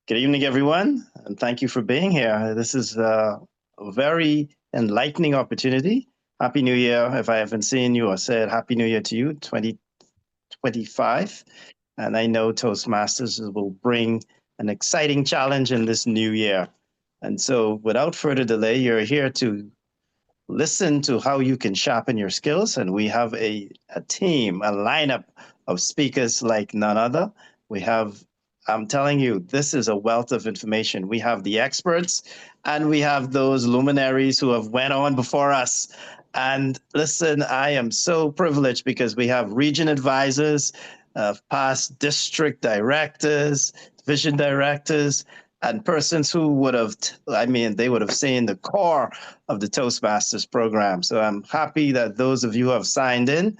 Good evening, everyone, and thank you for being here. This is a very enlightening opportunity. Happy New Year. If I haven't seen you or said Happy New Year to you, 2025. And I know Toastmasters will bring an exciting challenge in this new year. And so, without further delay, you're here to listen to how you can sharpen your skills. And we have a team, a lineup of speakers like none other. We have, I'm telling you, this is a wealth of information. We have the experts and we have those luminaries who have went on before us. And listen, I am so privileged because we have region advisors, past district directors, division directors, and persons who would have, they would have seen the core of the Toastmasters program. So I'm happy that those of you who have signed in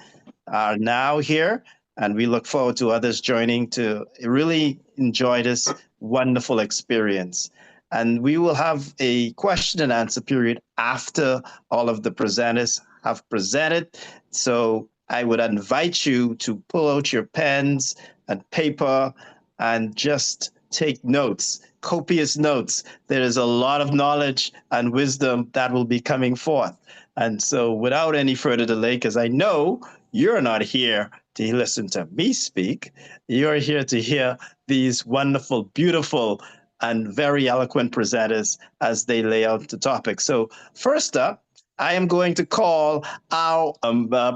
are now here, and we look forward to others joining to really enjoy this wonderful experience. And we will have a question and answer period after all of the presenters have presented. So I would invite you to pull out your pens and paper and just take notes, copious notes. There is a lot of knowledge and wisdom that will be coming forth. And so, without any further delay, because I know you're not here to listen to me speak, you're here to hear these wonderful, beautiful, and very eloquent presenters as they lay out the topic. So, first up, I am going to call our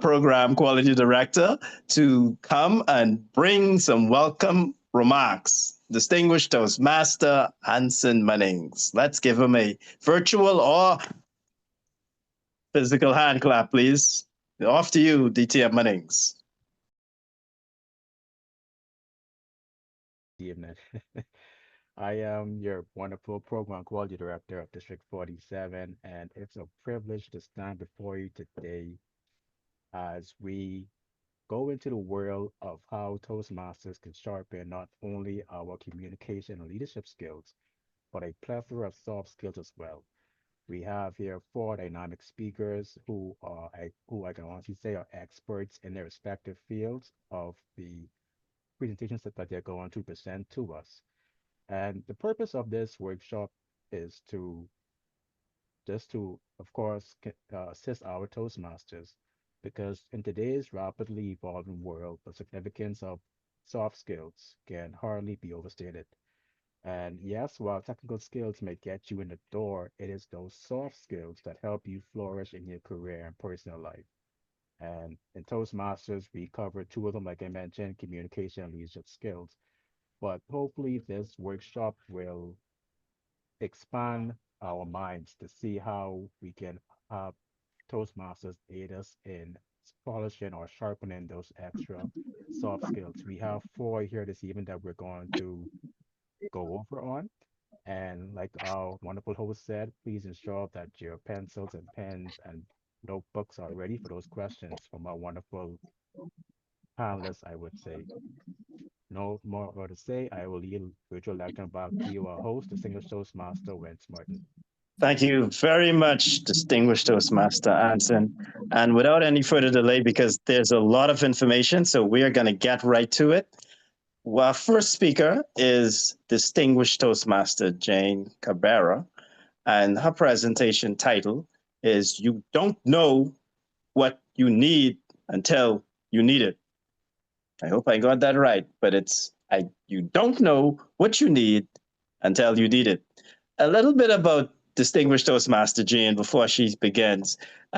program quality director to come and bring some welcome remarks. Distinguished Toastmaster Anson Mannings. Let's give him a virtual or physical hand clap, please. Off to you, DTM Mannings. Evening. I am your wonderful program quality director of District 47, and it's a privilege to stand before you today as we go into the world of how Toastmasters can sharpen not only our communication and leadership skills, but a plethora of soft skills as well. We have here four dynamic speakers who I can honestly say are experts in their respective fields of the presentations that they're going to present to us. And the purpose of this workshop is of course, assist our Toastmasters, because in today's rapidly evolving world, the significance of soft skills can hardly be overstated. And yes, while technical skills may get you in the door, it is those soft skills that help you flourish in your career and personal life. And in Toastmasters, we cover two of them, like I mentioned, communication and leadership skills. But hopefully, this workshop will expand our minds to see how we can have Toastmasters aid us in polishing or sharpening those extra soft skills. We have four here this evening that we're going to go over on. And like our wonderful host said, please ensure that your pencils and pens and notebooks are ready for those questions from our wonderful panelists, I would say. No more to say. I will yield virtual lecture back to you, our host, distinguished Toastmaster Wentz Martin. Thank you very much, distinguished Toastmaster Anson. And without any further delay, because there's a lot of information, so we are going to get right to it. Our first speaker is distinguished Toastmaster Jane Cabrera, and her presentation title is You Don't Know What You Need Until You Need It. I hope I got that right, but you don't know what you need until you need it. A little bit about distinguished Toastmaster Jane before she begins.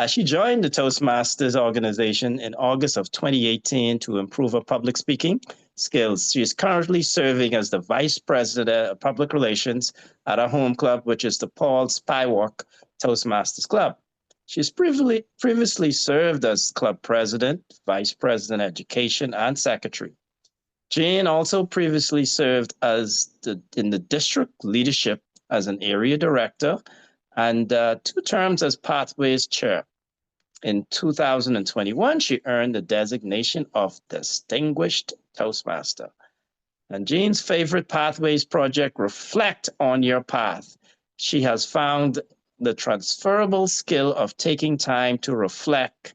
She joined the Toastmasters organization in August of 2018 to improve her public speaking skills. She is currently serving as the Vice President of Public Relations at her home club, which is the Paul Spywalk Toastmasters Club. She's previously served as club president, vice president education, and secretary. Jane also previously served in the district leadership as an area director and two terms as Pathways chair. In 2021, she earned the designation of Distinguished Toastmaster. And Jane's favorite Pathways project reflect on your path. She has found the transferable skill of taking time to reflect,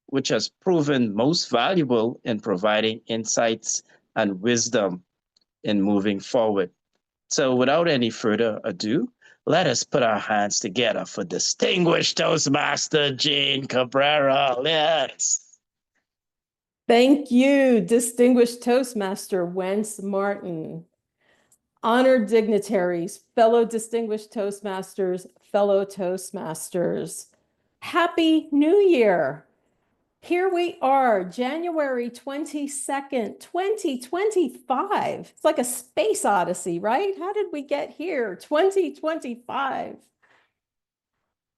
which has proven most valuable in providing insights and wisdom in moving forward. So without any further ado, let us put our hands together for distinguished Toastmaster Jane Cabrera. Let's. Thank you, distinguished Toastmaster Wentz Martin. Honored dignitaries, fellow distinguished Toastmasters, fellow Toastmasters. Happy New Year. Here we are, January 22nd, 2025. It's like a space odyssey, right? How did we get here? 2025.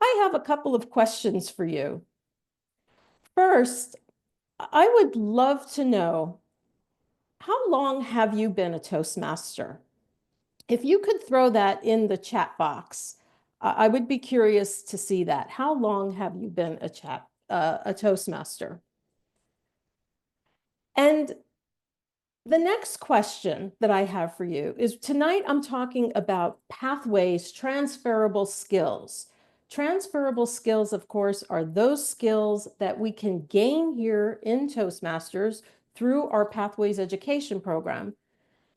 I have a couple of questions for you. First, I would love to know, how long have you been a Toastmaster? If you could throw that in the chat box, I would be curious to see that. How long have you been a Toastmaster? And the next question that I have for you is, tonight I'm talking about pathways, transferable skills. Transferable skills, of course, are those skills that we can gain here in Toastmasters through our Pathways education program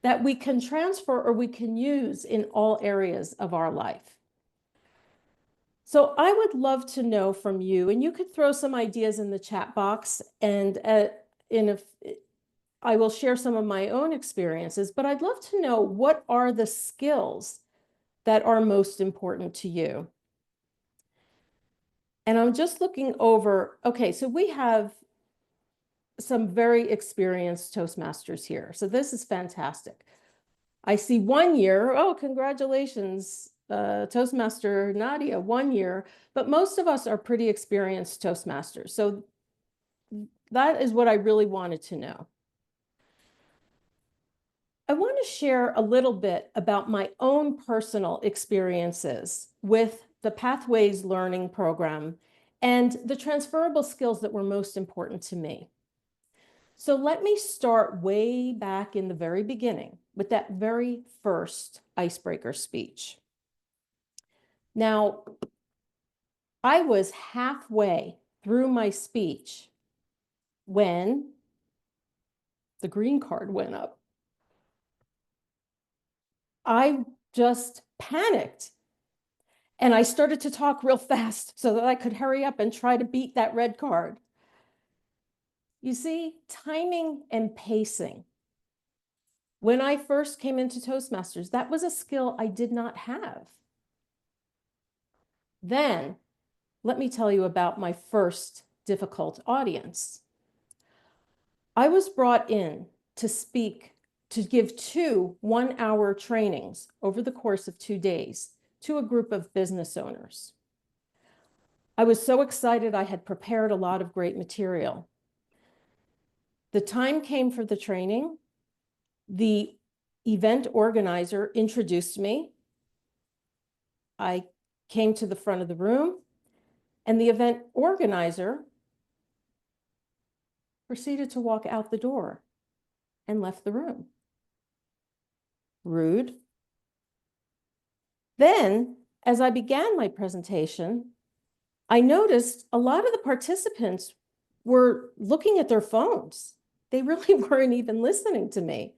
that we can transfer or we can use in all areas of our life. So I would love to know from you, and you could throw some ideas in the chat box, and I will share some of my own experiences, but I'd love to know, what are the skills that are most important to you? And I'm just looking over, okay, so we have some very experienced Toastmasters here. So this is fantastic. I see 1 year. Oh, congratulations, Toastmaster Nadia, 1 year. But most of us are pretty experienced Toastmasters. So that is what I really wanted to know. I want to share a little bit about my own personal experiences with the Pathways Learning Program and the transferable skills that were most important to me. So let me start way back in the very beginning with that very first icebreaker speech. Now, I was halfway through my speech when the green card went up. I just panicked and I started to talk real fast so that I could hurry up and try to beat that red card. You see, timing and pacing. When I first came into Toastmasters, that was a skill I did not have. Then, let me tell you about my first difficult audience. I was brought in to speak, to give 2 one-hour trainings over the course of 2 days to a group of business owners. I was so excited. I had prepared a lot of great material. The time came for the training. The event organizer introduced me. I came to the front of the room, and the event organizer proceeded to walk out the door and left the room. Rude. Then, as I began my presentation, I noticed a lot of the participants were looking at their phones. They really weren't even listening to me.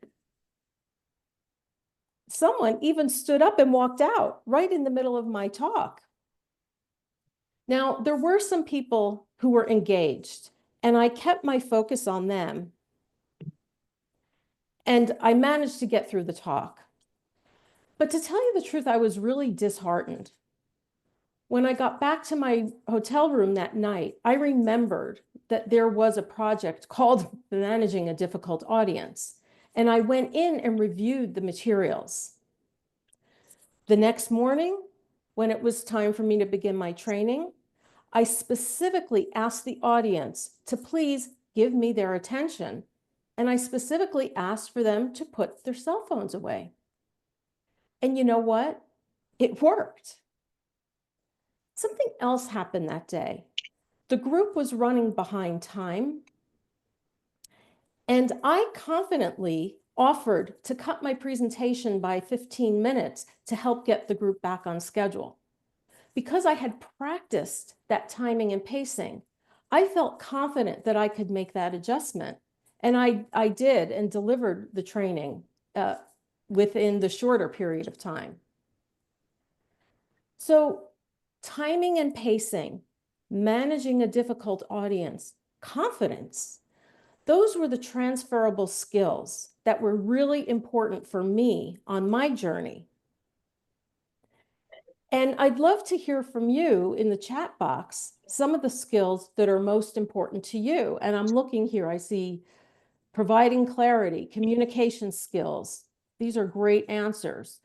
Someone even stood up and walked out right in the middle of my talk. Now, there were some people who were engaged, and I kept my focus on them. And I managed to get through the talk. But to tell you the truth, I was really disheartened. When I got back to my hotel room that night, I remembered that there was a project called Managing a Difficult Audience. And I went in and reviewed the materials. The next morning, when it was time for me to begin my training, I specifically asked the audience to please give me their attention. And I specifically asked for them to put their cell phones away. And you know what? It worked. Something else happened that day. The group was running behind time, and I confidently offered to cut my presentation by 15 minutes to help get the group back on schedule. Because I had practiced that timing and pacing, I felt confident that I could make that adjustment. And I did, and delivered the training within the shorter period of time. So timing and pacing, managing a difficult audience, confidence, those were the transferable skills that were really important for me on my journey. And I'd love to hear from you in the chat box some of the skills that are most important to you. And I'm looking here, I see providing clarity, communication skills. These are great answers.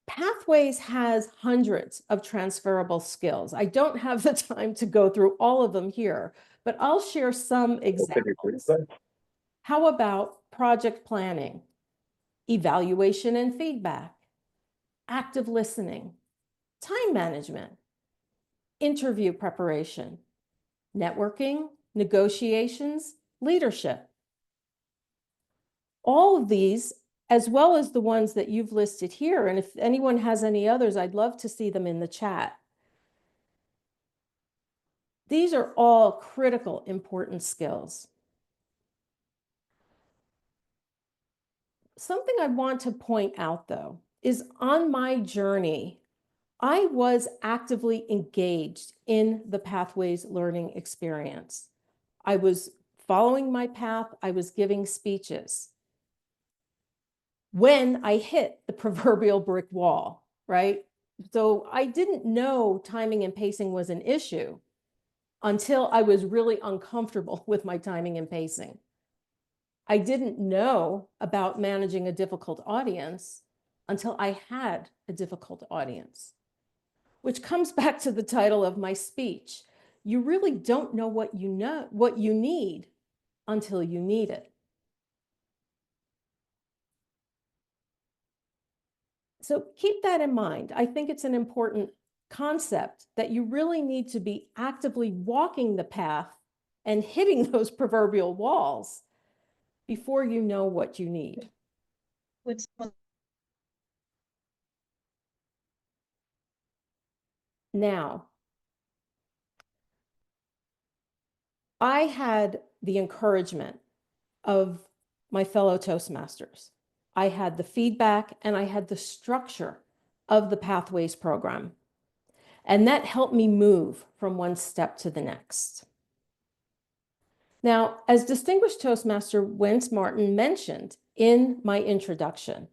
Pathways has hundreds of transferable skills. I don't have the time to go through all of them here, but I'll share some examples. How about project planning, evaluation and feedback, active listening, time management, interview preparation, networking, negotiations, leadership. All of these, as well as the ones that you've listed here, and if anyone has any others, I'd love to see them in the chat. These are all critical, important skills. Something I want to point out, though, is on my journey, I was actively engaged in the Pathways learning experience. I was following my path. I was giving speeches. When I hit the proverbial brick wall, right? So I didn't know timing and pacing was an issue until I was really uncomfortable with my timing and pacing. I didn't know about managing a difficult audience until I had a difficult audience, which comes back to the title of my speech. You really don't know what you need until you need it. So keep that in mind. I think it's an important concept that you really need to be actively walking the path and hitting those proverbial walls before you know what you need. Now, I had the encouragement of my fellow Toastmasters. I had the feedback and I had the structure of the Pathways program. And that helped me move from one step to the next. Now, as Distinguished Toastmaster Wentz Martin mentioned in my introduction,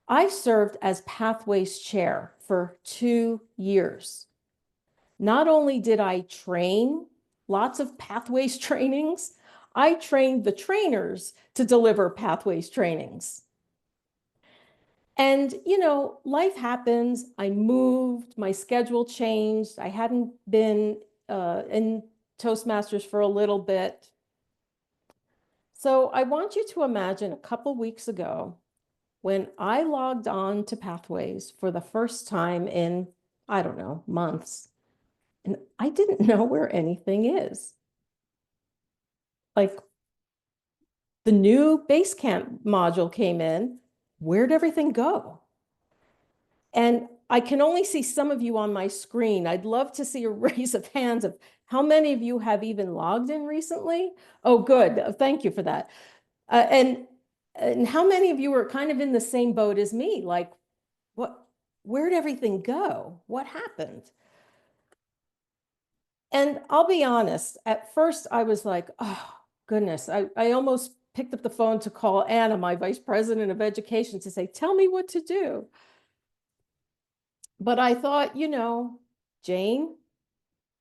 I served as Pathways Chair for 2 years. Not only did I train lots of Pathways trainings, I trained the trainers to deliver Pathways trainings. And, you know, life happens. I moved, my schedule changed. I hadn't been in Toastmasters for a little bit. So I want you to imagine a couple weeks ago when I logged on to Pathways for the first time in, I don't know, months, and I didn't know where anything is. Like the new Basecamp module came in, where'd everything go? And I can only see some of you on my screen. I'd love to see a raise of hands of how many of you have even logged in recently? Oh, good. Thank you for that. And how many of you are kind of in the same boat as me? Like, where'd everything go? What happened? And I'll be honest, at first I was like, oh, goodness. I almost picked up the phone to call Anna, my vice president of education, to say, tell me what to do. But I thought, you know, Jane,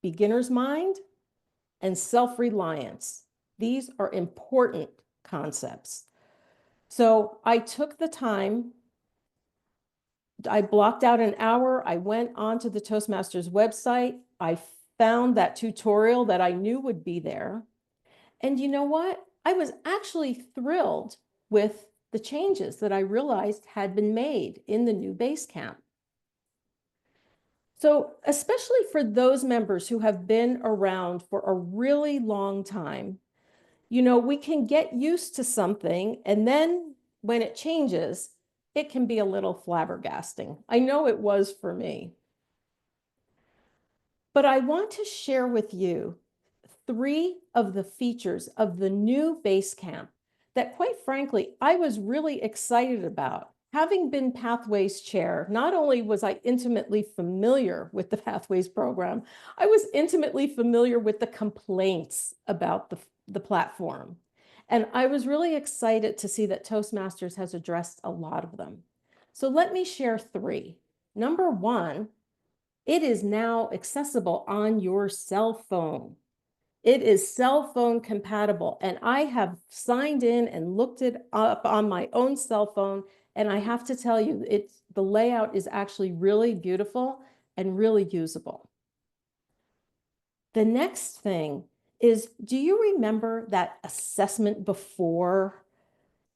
beginner's mind and self-reliance. These are important concepts. So I took the time, I blocked out an hour, I went onto the Toastmasters website, I found that tutorial that I knew would be there. And you know what? I was actually thrilled with the changes that I realized had been made in the new Basecamp. So especially for those members who have been around for a really long time, you know, we can get used to something, and then when it changes, it can be a little flabbergasting. I know it was for me. But I want to share with you 3 of the features of the new Basecamp that, quite frankly, I was really excited about having been Pathways chair, not only was I intimately familiar with the Pathways program, I was intimately familiar with the complaints about the platform. And I was really excited to see that Toastmasters has addressed a lot of them. So let me share 3. Number 1, it is now accessible on your cell phone. It is cell phone compatible, and I have signed in and looked it up on my own cell phone, and I have to tell you, the layout is actually really beautiful and really usable. The next thing is, do you remember that assessment before?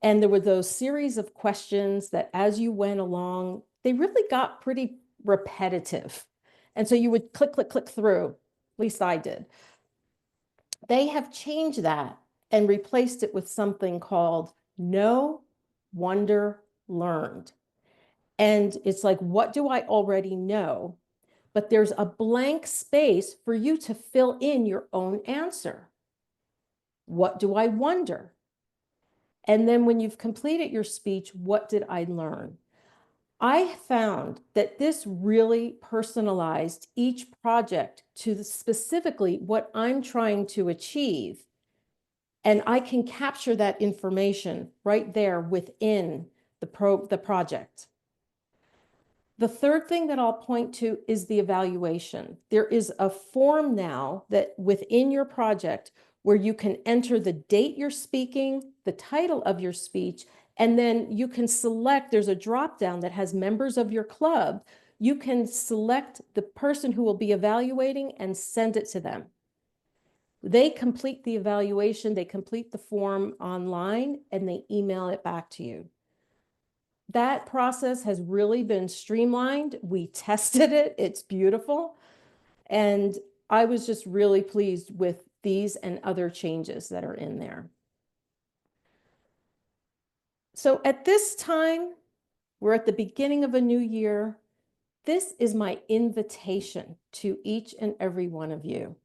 And there were those series of questions that as you went along, they really got pretty repetitive. And so you would click, click, click through, at least I did. They have changed that and replaced it with something called Know, Wonder, Learned. And it's like, what do I already know? But there's a blank space for you to fill in your own answer. What do I wonder? And then when you've completed your speech, what did I learn? I found that this really personalized each project to specifically what I'm trying to achieve. And I can capture that information right there within the project. The third thing that I'll point to is the evaluation. There is a form now that within your project where you can enter the date you're speaking, the title of your speech, and then you can select, there's a drop down that has members of your club. You can select the person who will be evaluating and send it to them. They complete the evaluation, they complete the form online, and they email it back to you. That process has really been streamlined. We tested it, it's beautiful. And I was just really pleased with these and other changes that are in there. So at this time, we're at the beginning of a new year. This is my invitation to each and every one of you.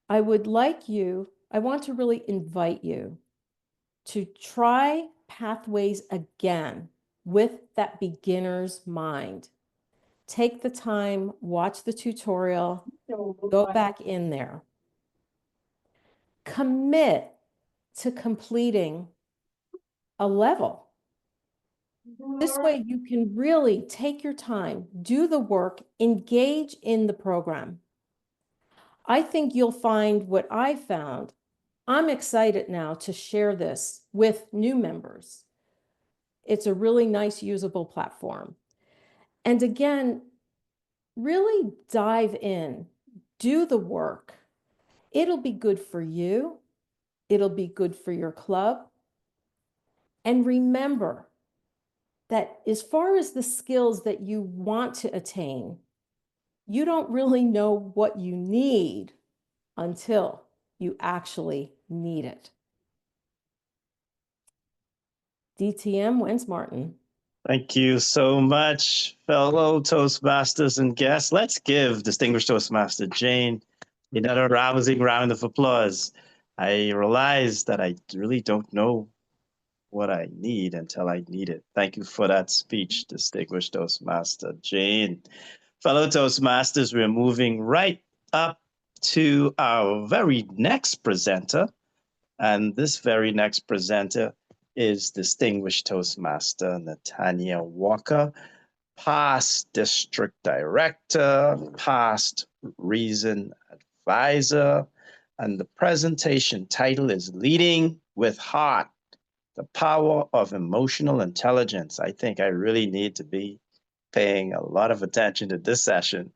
I want to really invite you to try Pathways again with that beginner's mind. Take the time, watch the tutorial, go back in there. Commit to completing a level. This way you can really take your time, do the work, engage in the program. I think you'll find what I found. I'm excited now to share this with new members. It's a really nice, usable platform. And again, really dive in, do the work. It'll be good for you. It'll be good for your club. And remember that as far as the skills that you want to attain, you don't really know what you need until you actually need it. DTM, Wentz Martin. Thank you so much, fellow Toastmasters and guests. Let's give distinguished Toastmaster Jane another rousing round of applause. I realize that I really don't know what I need until I need it. Thank you for that speech, distinguished Toastmaster Jane. Fellow Toastmasters, we're moving right up to our very next presenter. And this very next presenter is distinguished Toastmaster Natanya Walker, past district director, past reason advisor, and the presentation title is Leading with Heart, the Power of Emotional Intelligence. I think I really need to be paying a lot of attention to this session.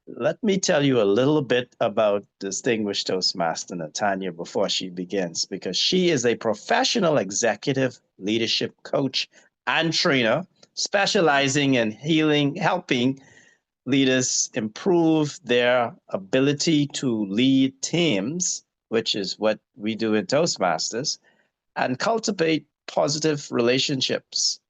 Let me tell you a little bit about distinguished Toastmaster Natanya before she begins, because she is a professional executive leadership coach and trainer specializing in helping leaders improve their ability to lead teams, which is what we do in Toastmasters, and cultivate positive relationships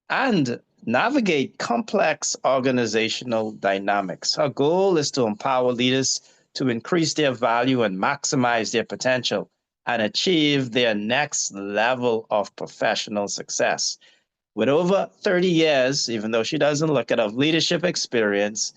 and navigate complex organizational dynamics. Her goal is to empower leaders to increase their value and maximize their potential and achieve their next level of professional success. With over 30 years, even though she doesn't look it, of leadership experience,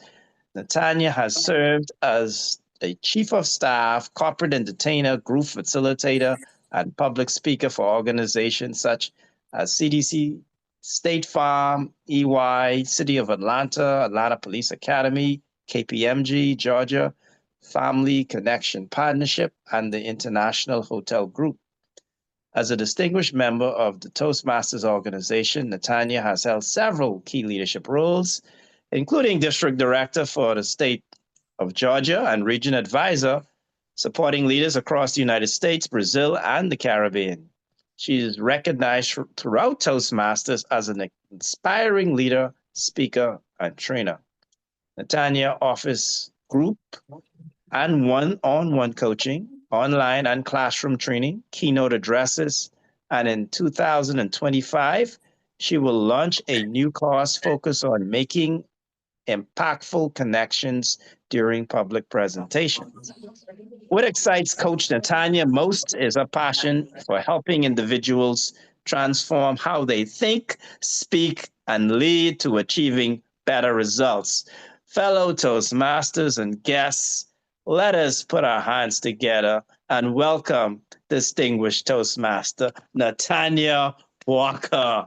Natanya has served as a chief of staff, corporate entertainer, group facilitator, and public speaker for organizations such as CDC, State Farm, EY, City of Atlanta, Atlanta Police Academy, KPMG, Georgia, Family Connection Partnership, and the International Hotel Group. As a distinguished member of the Toastmasters organization, Natanya has held several key leadership roles, including district director for the state of Georgia and region advisor, supporting leaders across the United States, Brazil, and the Caribbean. She is recognized throughout Toastmasters as an inspiring leader, speaker, and trainer. Natanya offers group and one-on-one coaching, online and classroom training, keynote addresses, and in 2025, she will launch a new course focused on making impactful connections during public presentations. What excites Coach Natanya most is her passion for helping individuals transform how they think, speak, and lead to achieving better results. Fellow Toastmasters and guests, let us put our hands together and welcome distinguished Toastmaster Natanya Walker.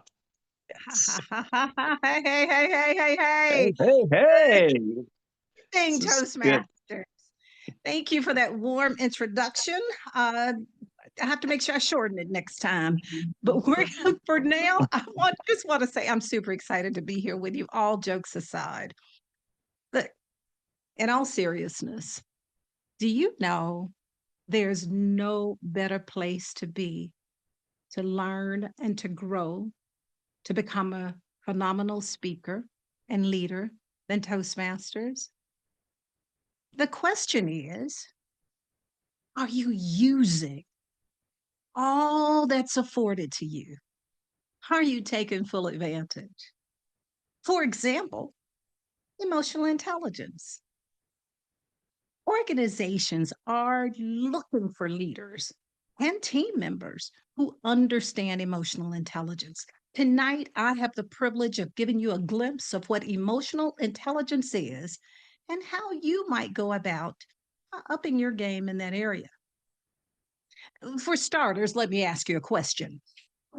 Hey, hey, hey, hey, hey, hey. Hey, hey. Thing This is good. Toastmasters. Thank you for that warm introduction. I have to make sure I shorten it next time. But we're for now, just want to say I'm super excited to be here with you, all jokes aside. But in all seriousness, do you know there's no better place to be to learn and to grow, to become a phenomenal speaker and leader than Toastmasters? The question is, are you using all that's afforded to you? Are you taking full advantage? For example, emotional intelligence. Organizations are looking for leaders and team members who understand emotional intelligence. Tonight, I have the privilege of giving you a glimpse of what emotional intelligence is and how you might go about upping your game in that area. For starters, let me ask you a question.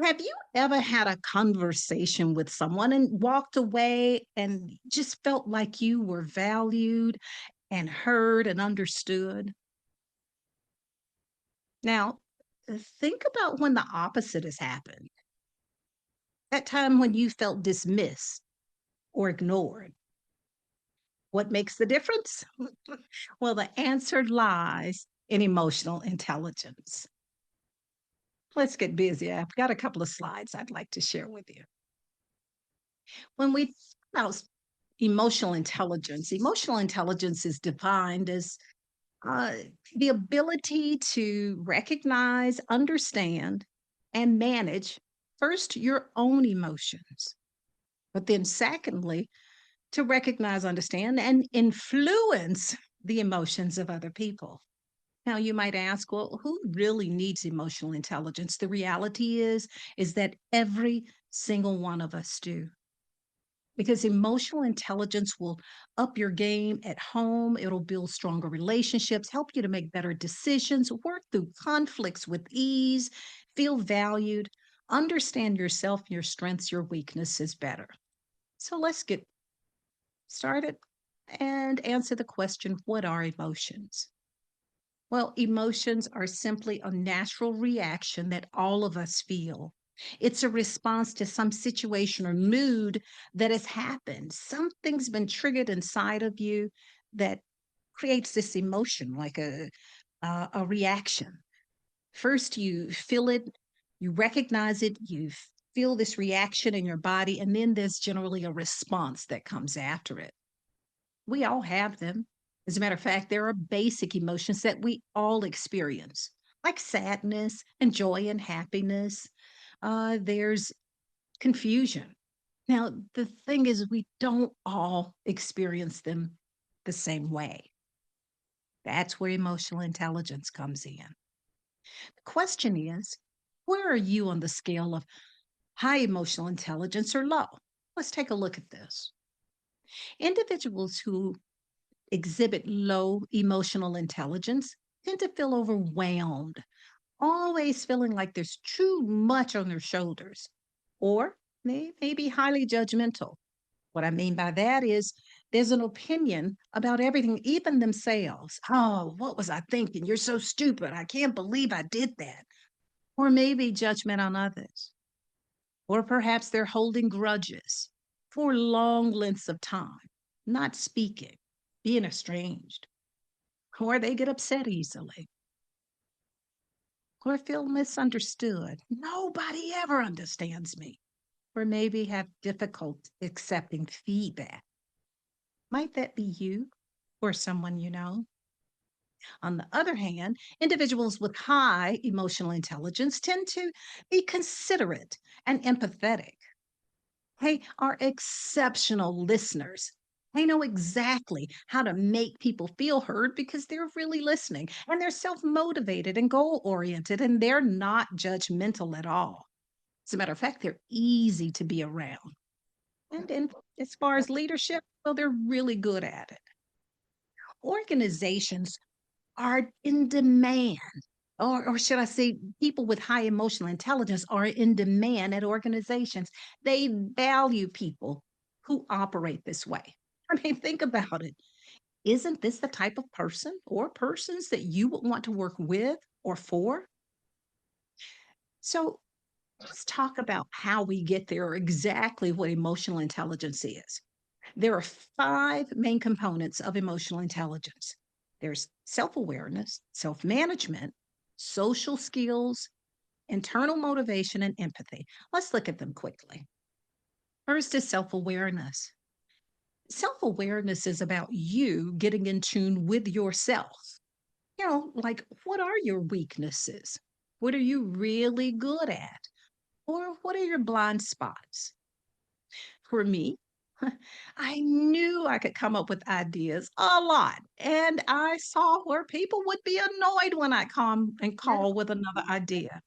Have you ever had a conversation with someone and walked away and just felt like you were valued and heard and understood? Now, think about when the opposite has happened. That time when you felt dismissed or ignored. What makes the difference? Well, the answer lies in emotional intelligence. Let's get busy. I've got a couple of slides I'd like to share with you. When we think about emotional intelligence is defined as the ability to recognize, understand, and manage first your own emotions, but then secondly, to recognize, understand, and influence the emotions of other people. Now, you might ask, well, who really needs emotional intelligence? The reality is that every single one of us do. Because emotional intelligence will up your game at home. It'll build stronger relationships, help you to make better decisions, work through conflicts with ease, feel valued, understand yourself, your strengths, your weaknesses better. So let's get started and answer the question, what are emotions? Well, emotions are simply a natural reaction that all of us feel. It's a response to some situation or mood that has happened. Something's been triggered inside of you that creates this emotion, like a reaction. First, you feel it, you recognize it, you feel this reaction in your body, and then there's generally a response that comes after it. We all have them. As a matter of fact, there are basic emotions that we all experience, like sadness and joy and happiness. There's confusion. Now, the thing is, we don't all experience them the same way. That's where emotional intelligence comes in. The question is, where are you on the scale of high emotional intelligence or low? Let's take a look at this. Individuals who exhibit low emotional intelligence tend to feel overwhelmed, always feeling like there's too much on their shoulders, or they may be highly judgmental. What I mean by that is there's an opinion about everything, even themselves. Oh, what was I thinking? You're so stupid. I can't believe I did that. Or maybe judgment on others. Or perhaps they're holding grudges for long lengths of time, not speaking, being estranged. Or they get upset easily or feel misunderstood. Nobody ever understands me. Or maybe have difficulty accepting feedback. Might that be you or someone you know? On the other hand, individuals with high emotional intelligence tend to be considerate and empathetic. They are exceptional listeners. They know exactly how to make people feel heard because they're really listening and they're self motivated and goal oriented and they're not judgmental at all. As a matter of fact, they're easy to be around. And as far as leadership, well, they're really good at it. Organizations are in demand, or should I say, people with high emotional intelligence are in demand at organizations. They value people who operate this way. I mean, think about it. Isn't this the type of person or persons that you would want to work with or for? So let's talk about how we get there, or exactly what emotional intelligence is. There are five main components of emotional intelligence. There's self awareness, self management, social skills, internal motivation, and empathy. Let's look at them quickly. First is self awareness. Self awareness is about you getting in tune with yourself. Like what are your weaknesses? What are you really good at? Or what are your blind spots? For me, I knew I could come up with ideas a lot. And I saw where people would be annoyed when I come and call with another idea.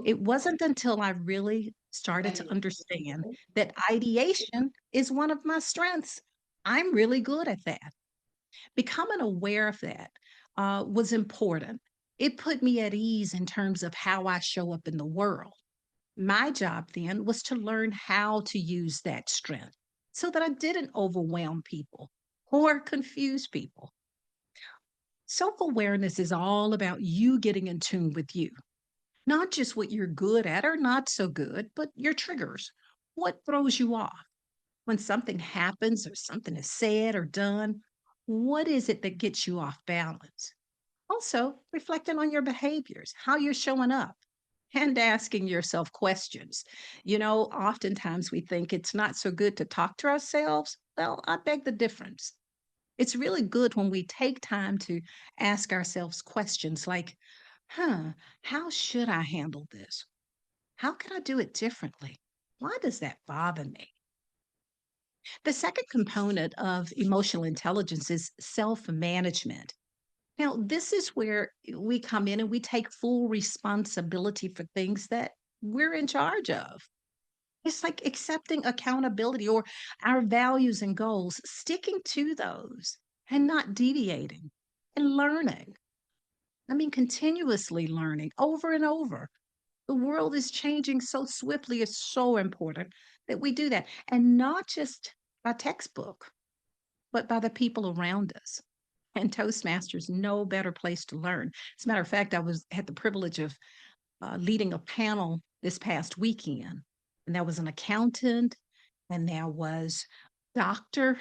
It wasn't until I really started to understand that ideation is one of my strengths. I'm really good at that. Becoming aware of that was important. It put me at ease in terms of how I show up in the world. My job then was to learn how to use that strength so that I didn't overwhelm people or confuse people. Self awareness is all about you getting in tune with you, not just what you're good at or not so good, but your triggers. What throws you off? When something happens or something is said or done, what is it that gets you off balance? Also, reflecting on your behaviors, how you're showing up, and asking yourself questions. Oftentimes we think it's not so good to talk to ourselves. Well, I beg the difference. It's really good when we take time to ask ourselves questions like, how should I handle this? How can I do it differently? Why does that bother me? The second component of emotional intelligence is self management. Now, this is where we come in and we take full responsibility for things that we're in charge of. It's like accepting accountability or our values and goals, sticking to those and not deviating and learning. I mean, continuously learning over and over. The world is changing so swiftly. It's so important that we do that. And not just by textbook, but by the people around us. And Toastmasters, no better place to learn. As a matter of fact, had the privilege of leading a panel this past weekend, and there was an accountant, and there was doctor,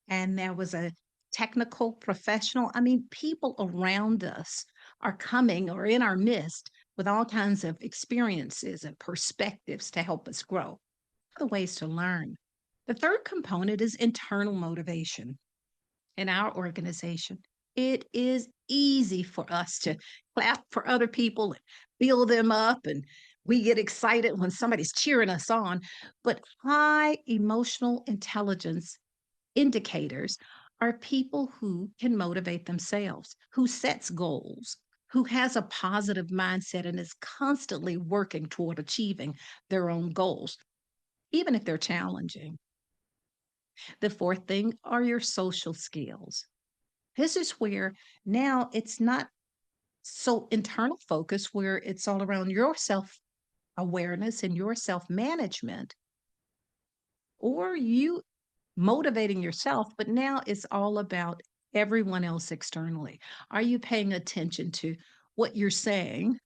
and there was a technical professional. I mean, people around us are coming or in our midst with all kinds of experiences and perspectives to help us grow. The ways to learn. The third component is internal motivation. In our organization, it is easy for us to clap for other people and build them up, and we get excited when somebody's cheering us on. But high emotional intelligence indicators are people who can motivate themselves, who sets goals, who has a positive mindset and is constantly working toward achieving their own goals, even if they're challenging. The fourth thing are your social skills. This is where now it's not so internal focus, where it's all around your self awareness and your self management, or you motivating yourself, but now it's all about everyone else externally. Are you paying attention to what you're saying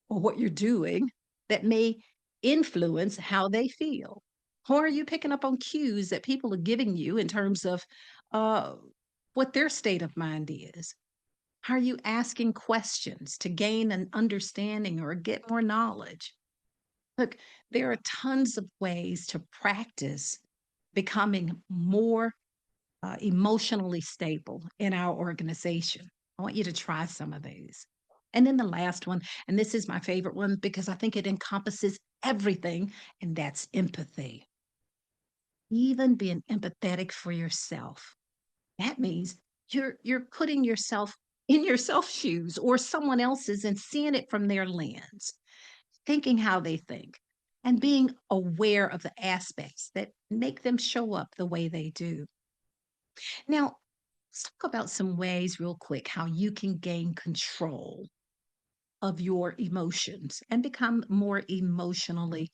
or what you're doing that may influence how they feel? Or are you picking up on cues that people are giving you in terms of uh, what their state of mind is? Are you asking questions to gain an understanding or get more knowledge? Look, there are tons of ways to practice becoming more emotionally stable in our organization. I want you to try some of these. And then the last one, and this is my favorite one because I think it encompasses everything, and that's empathy. Even being empathetic for yourself. That means you're putting yourself in yourself shoes or someone else's and seeing it from their lens, thinking how they think, and being aware of the aspects that make them show up the way they do. Now, let's talk about some ways, real quick, how you can gain control of your emotions and become more emotionally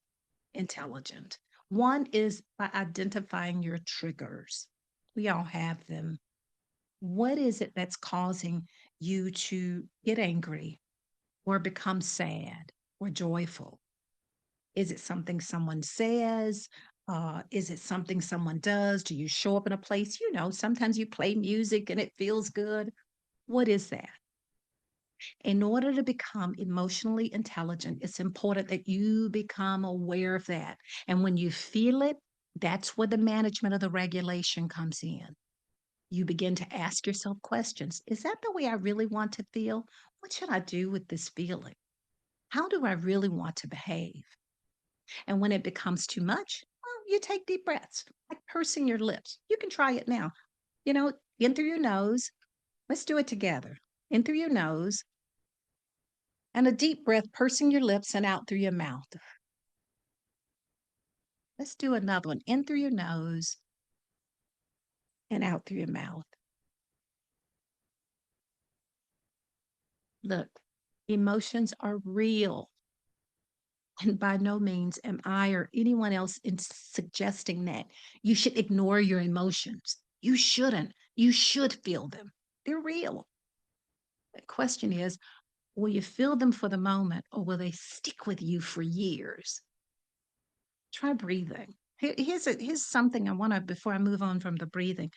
intelligent. One is by identifying your triggers. We all have them. What is it that's causing you to get angry or become sad or joyful? Is it something someone says? Is it something someone does? Do you show up in a place? Sometimes you play music and it feels good. What is that? In order to become emotionally intelligent, it's important that you become aware of that. And when you feel it, that's where the management of the regulation comes in. You begin to ask yourself questions. Is that the way I really want to feel? What should I do with this feeling? How do I really want to behave? And when it becomes too much, well, you take deep breaths, like pursing your lips. You can try it now. In through your nose. Let's do it together. In through your nose and a deep breath, pursing your lips and out through your mouth. Let's do another one. In through your nose and out through your mouth. Look, emotions are real. And by no means am I or anyone else suggesting that you should ignore your emotions. You shouldn't. You should feel them. They're real. The question is, will you feel them for the moment or will they stick with you for years? Try breathing. Here's something I want to, before I move on from the breathing.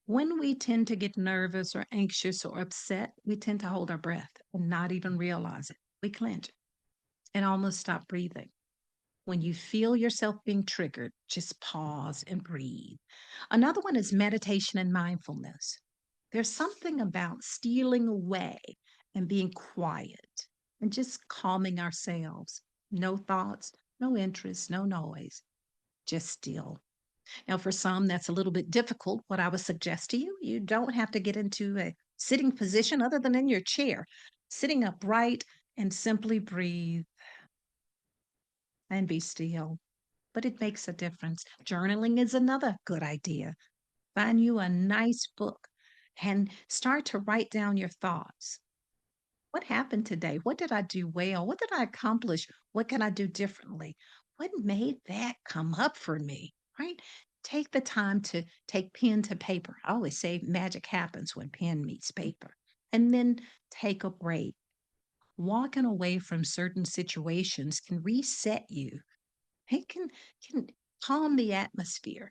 When we tend to get nervous or anxious or upset, we tend to hold our breath and not even realize it. We clench and almost stop breathing. When you feel yourself being triggered, just pause and breathe. Another one is meditation and mindfulness. There's something about stealing away and being quiet and just calming ourselves. No thoughts, no interest, no noise, just still. Now, for some, that's a little bit difficult. What I would suggest to you, you don't have to get into a sitting position other than in your chair. Sitting upright and simply breathe and be still. But it makes a difference. Journaling is another good idea. Find you a nice book and start to write down your thoughts. What happened today? What did I do well? What did I accomplish? What can I do differently? What made that come up for me? Right? Take the time to take pen to paper. I always say magic happens when pen meets paper. And then take a break. Walking away from certain situations can reset you. It can calm the atmosphere.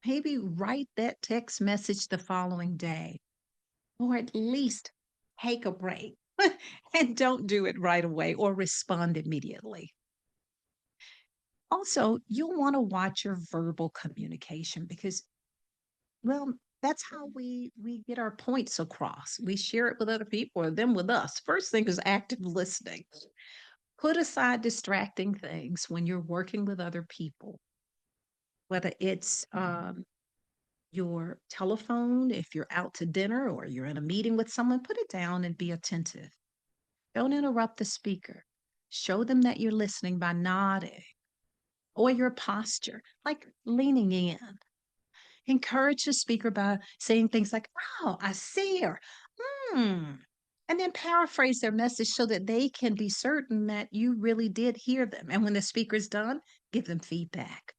Maybe write that text message the following day, or at least take a break and don't do it right away or respond immediately. Also, you'll want to watch your verbal communication because, well, that's how we get our points across. We share it with other people or them with us. First thing is active listening. Put aside distracting things when you're working with other people, whether it's your telephone, if you're out to dinner or you're in a meeting with someone, put it down and be attentive. Don't interrupt the speaker. Show them that you're listening by nodding or your posture, like leaning in. Encourage the speaker by saying things like, "Oh, I see," or "Hmm." And then paraphrase their message so that they can be certain that you really did hear them. And when the speaker's done, give them feedback.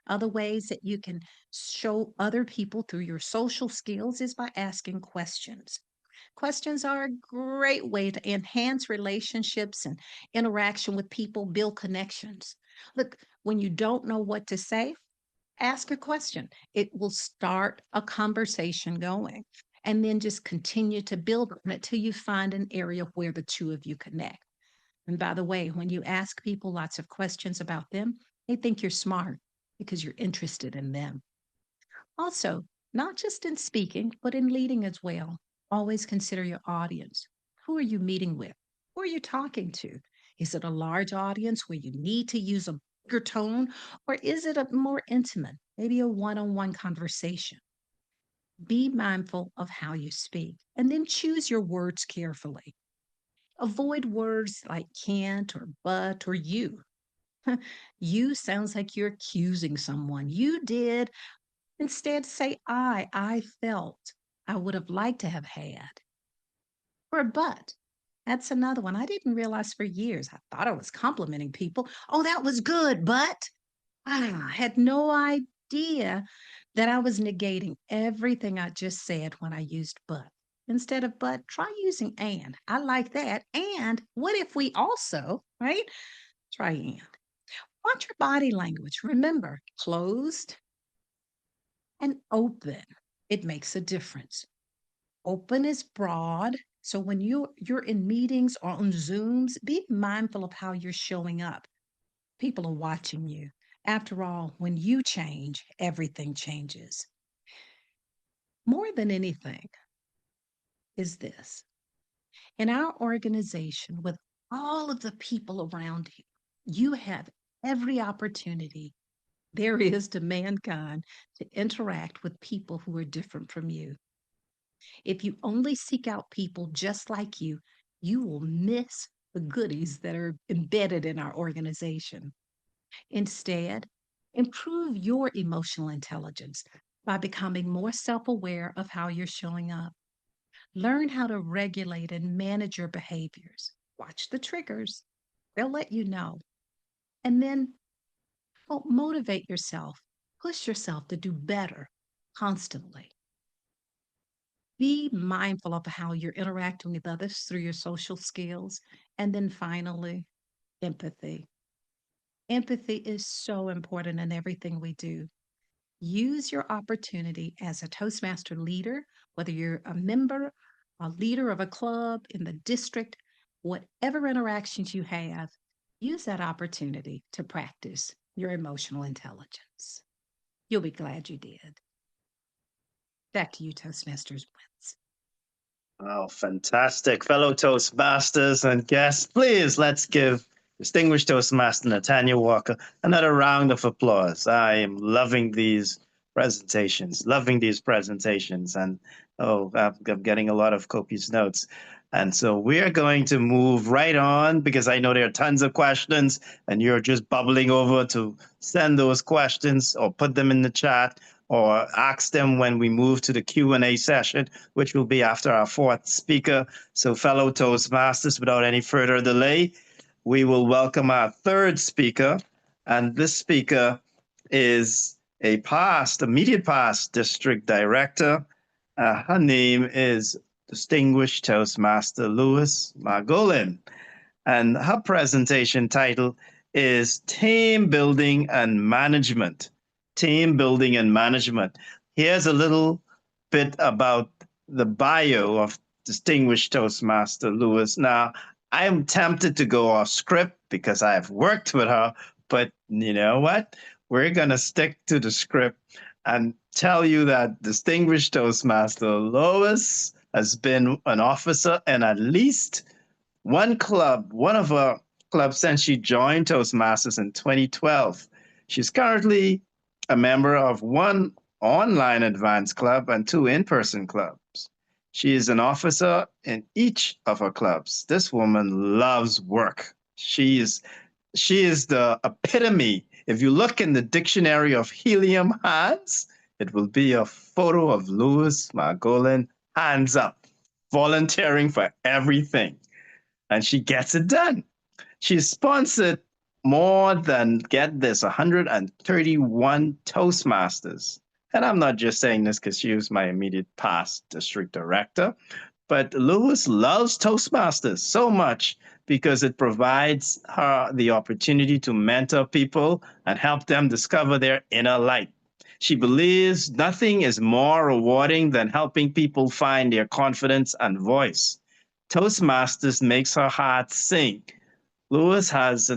Other ways that you can show other people through your social skills is by asking questions. Questions are a great way to enhance relationships and interaction with people, build connections. Look, when you don't know what to say, ask a question. It will start a conversation going. And then just continue to build on it till you find an area where the two of you connect. And by the way, when you ask people lots of questions about them, they think you're smart because you're interested in them. Also, not just in speaking, but in leading as well. Always consider your audience. Who are you meeting with? Who are you talking to? Is it a large audience where you need to use a bigger tone, or is it a more intimate, maybe a one on one conversation? Be mindful of how you speak and then choose your words carefully. Avoid words like can't or but or you. You sounds like you're accusing someone. You did. Instead, say I felt, I would have liked to have had. Or but. That's another one. I didn't realize for years. I thought I was complimenting people. Oh, that was good, but I had no idea that I was negating everything I just said when I used but. Instead of but, try using and. I like that. And what if we also, right? Try and. Watch your body language. Remember, closed and open. It makes a difference. Open is broad. So when you're in meetings or on Zooms, be mindful of how you're showing up. People are watching you. After all, when you change, everything changes. More than anything is this. In our organization, with all of the people around you, you have every opportunity there is to mankind to interact with people who are different from you. If you only seek out people just like you will miss the goodies that are embedded in our organization. Instead, improve your emotional intelligence by becoming more self aware of how you're showing up. Learn how to regulate and manage your behaviors. Watch the triggers, they'll let you know. And then motivate yourself, push yourself to do better constantly. Be mindful of how you're interacting with others through your social skills. And then finally, empathy. Empathy is so important in everything we do. Use your opportunity as a Toastmaster leader, whether you're a member, a leader of a club in the district, whatever interactions you have, use that opportunity to practice your emotional intelligence. You'll be glad you did. Back to you, Toastmasters wins. Oh, fantastic. Fellow Toastmasters and guests, please let's give distinguished Toastmaster Nathaniel Walker another round of applause. I am loving these presentations, and I'm getting a lot of copious notes. And so we are going to move right on because I know there are tons of questions and you're just bubbling over to send those questions or put them in the chat or ask them when we move to the Q&A session, which will be after our fourth speaker. So fellow Toastmasters, without any further delay, we will welcome our third speaker. And this speaker is a immediate past district director. Her name is Distinguished Toastmaster Louis Margolin. And her presentation title is Team Building and Management. Team Building and Management. Here's a little bit about the bio of Distinguished Toastmaster Louis. Now, I am tempted to go off script because I've worked with her, but you know what? We're going to stick to the script and tell you that Distinguished Toastmaster Louis has been an officer in at least one of our clubs since she joined Toastmasters in 2012. She's currently a member of one online advanced club and two in-person clubs. She is an officer in each of her clubs. This woman loves work. She is the epitome. If you look in the dictionary of helium hands, it will be a photo of Louis Margolin, hands up, volunteering for everything. And she gets it done. She's sponsored more than, get this, 131 Toastmasters. And I'm not just saying this because she was my immediate past district director, but Lewis loves Toastmasters so much because it provides her the opportunity to mentor people and help them discover their inner light. She believes nothing is more rewarding than helping people find their confidence and voice. Toastmasters makes her heart sing. Lewis has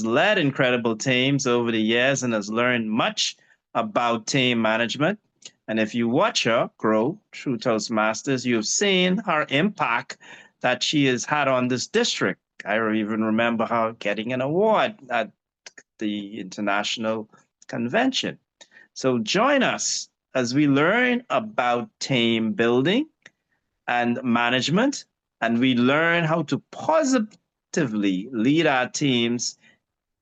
led incredible teams over the years and has learned much about team management. And if you watch her grow through Toastmasters, you've seen her impact that she has had on this district. I even remember her getting an award at the international convention. So join us as we learn about team building and management, and we learn how to positively lead our teams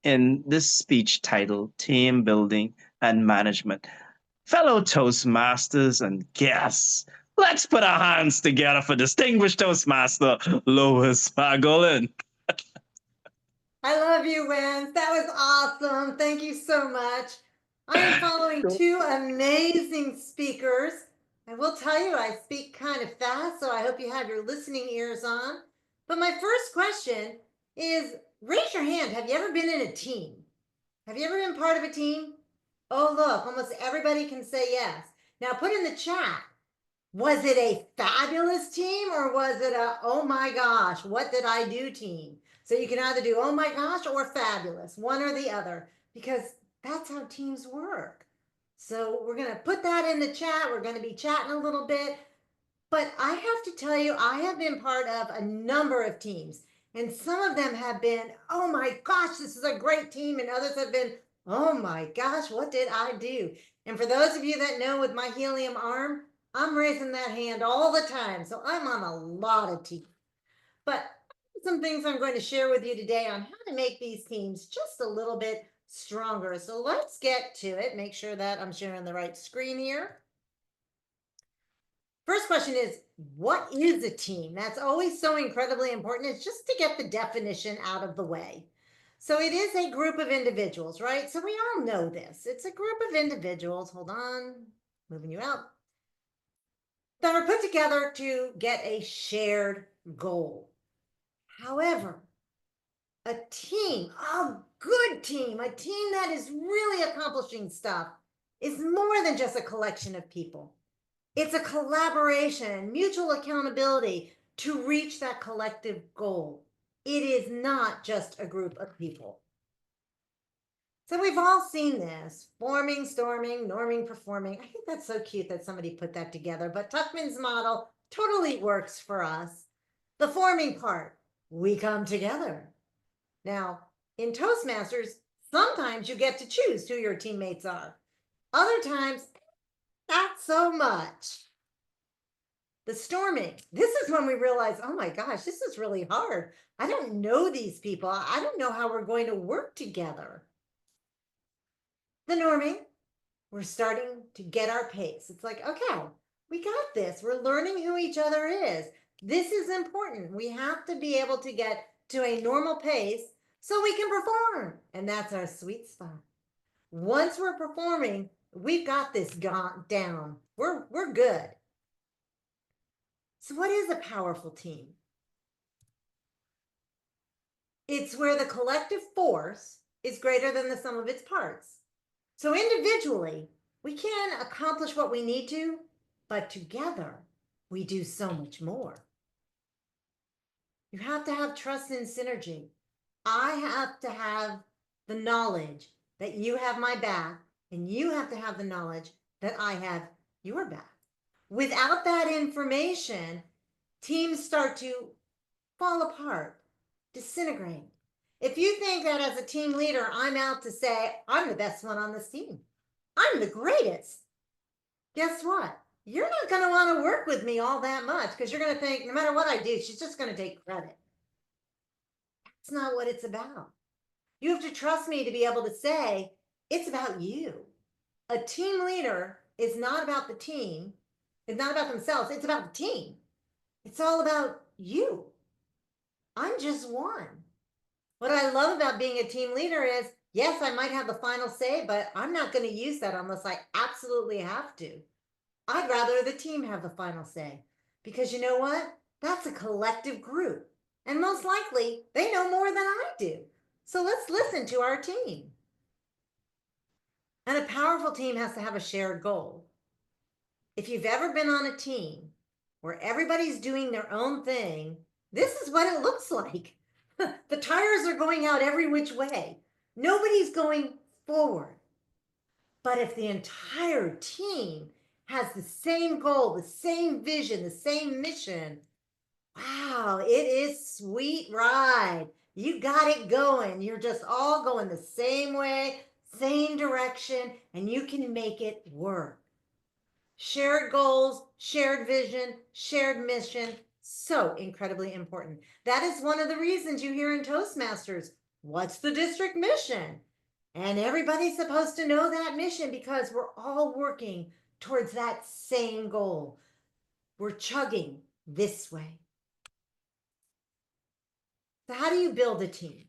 in this speech titled Team Building and Management. Fellow Toastmasters and guests, let's put our hands together for distinguished Toastmaster Lois Margolin. I love you, Wens. That was awesome. Thank you so much. I am following two amazing speakers. I will tell you, I speak kind of fast, so I hope you have your listening ears on. But my first question is, raise your hand. Have you ever been in a team? Have you ever been part of a team? Oh, look, almost everybody can say yes. Now put in the chat, was it a fabulous team or was it a, oh my gosh, what did I do team? So you can either do, oh my gosh, or fabulous, one or the other, because that's how teams work. So we're going to put that in the chat. We're going to be chatting a little bit. But I have to tell you, I have been part of a number of teams. And some of them have been, oh my gosh, this is a great team. And others have been, oh my gosh, what did I do? And for those of you that know, with my helium arm, I'm raising that hand all the time. So I'm on a lot of teams. But some things I'm going to share with you today on how to make these teams just a little bit stronger. So let's get to it. Make sure that I'm sharing the right screen here. First question is, what is a team? That's always so incredibly important. It's just to get the definition out of the way. So it is a group of individuals, right? So we all know this. It's a group of individuals. Hold on, moving you out. That are put together to get a shared goal. However, a team, a good team, a team that is really accomplishing stuff is more than just a collection of people. It's a collaboration, mutual accountability to reach that collective goal. It is not just a group of people. So we've all seen this, forming, storming, norming, performing. I think that's so cute that somebody put that together, but Tuckman's model totally works for us. The forming part, we come together. Now, in Toastmasters, sometimes you get to choose who your teammates are. Other times, not so much. The storming, this is when we realize, oh my gosh, this is really hard. I don't know these people. I don't know how we're going to work together. The norming, we're starting to get our pace. It's like, okay, we got this. We're learning who each other is. This is important. We have to be able to get to a normal pace so we can perform. And that's our sweet spot. Once we're performing, we've got this down. We're good. So what is a powerful team? It's where the collective force is greater than the sum of its parts. So individually, we can accomplish what we need to, but together, we do so much more. You have to have trust and synergy. I have to have the knowledge that you have my back, and you have to have the knowledge that I have your back. Without that information, teams start to fall apart, disintegrate. If you think that as a team leader, I'm out to say, I'm the best one on this team, I'm the greatest, guess what? you're not going to want to work with me all that much because you're going to think no matter what I do, she's just going to take credit. That's not what it's about. You have to trust me to be able to say, it's about you. A team leader is not about the team. It's not about themselves. It's about the team. It's all about you. I'm just one. What I love about being a team leader is, yes, I might have the final say, but I'm not going to use that unless I absolutely have to. I'd rather the team have the final say because you know what? That's a collective group. And most likely they know more than I do. So let's listen to our team. And a powerful team has to have a shared goal. If you've ever been on a team where everybody's doing their own thing, this is what it looks like. The tires are going out every which way. Nobody's going forward. But if the entire team has the same goal, the same vision, the same mission, wow, it is sweet ride. You got it going. You're just all going the same way, same direction, and you can make it work. Shared goals, shared vision, shared mission, so incredibly important. That is one of the reasons you hear in Toastmasters, what's the district mission? And everybody's supposed to know that mission because we're all working towards that same goal. We're chugging this way. So how do you build a team?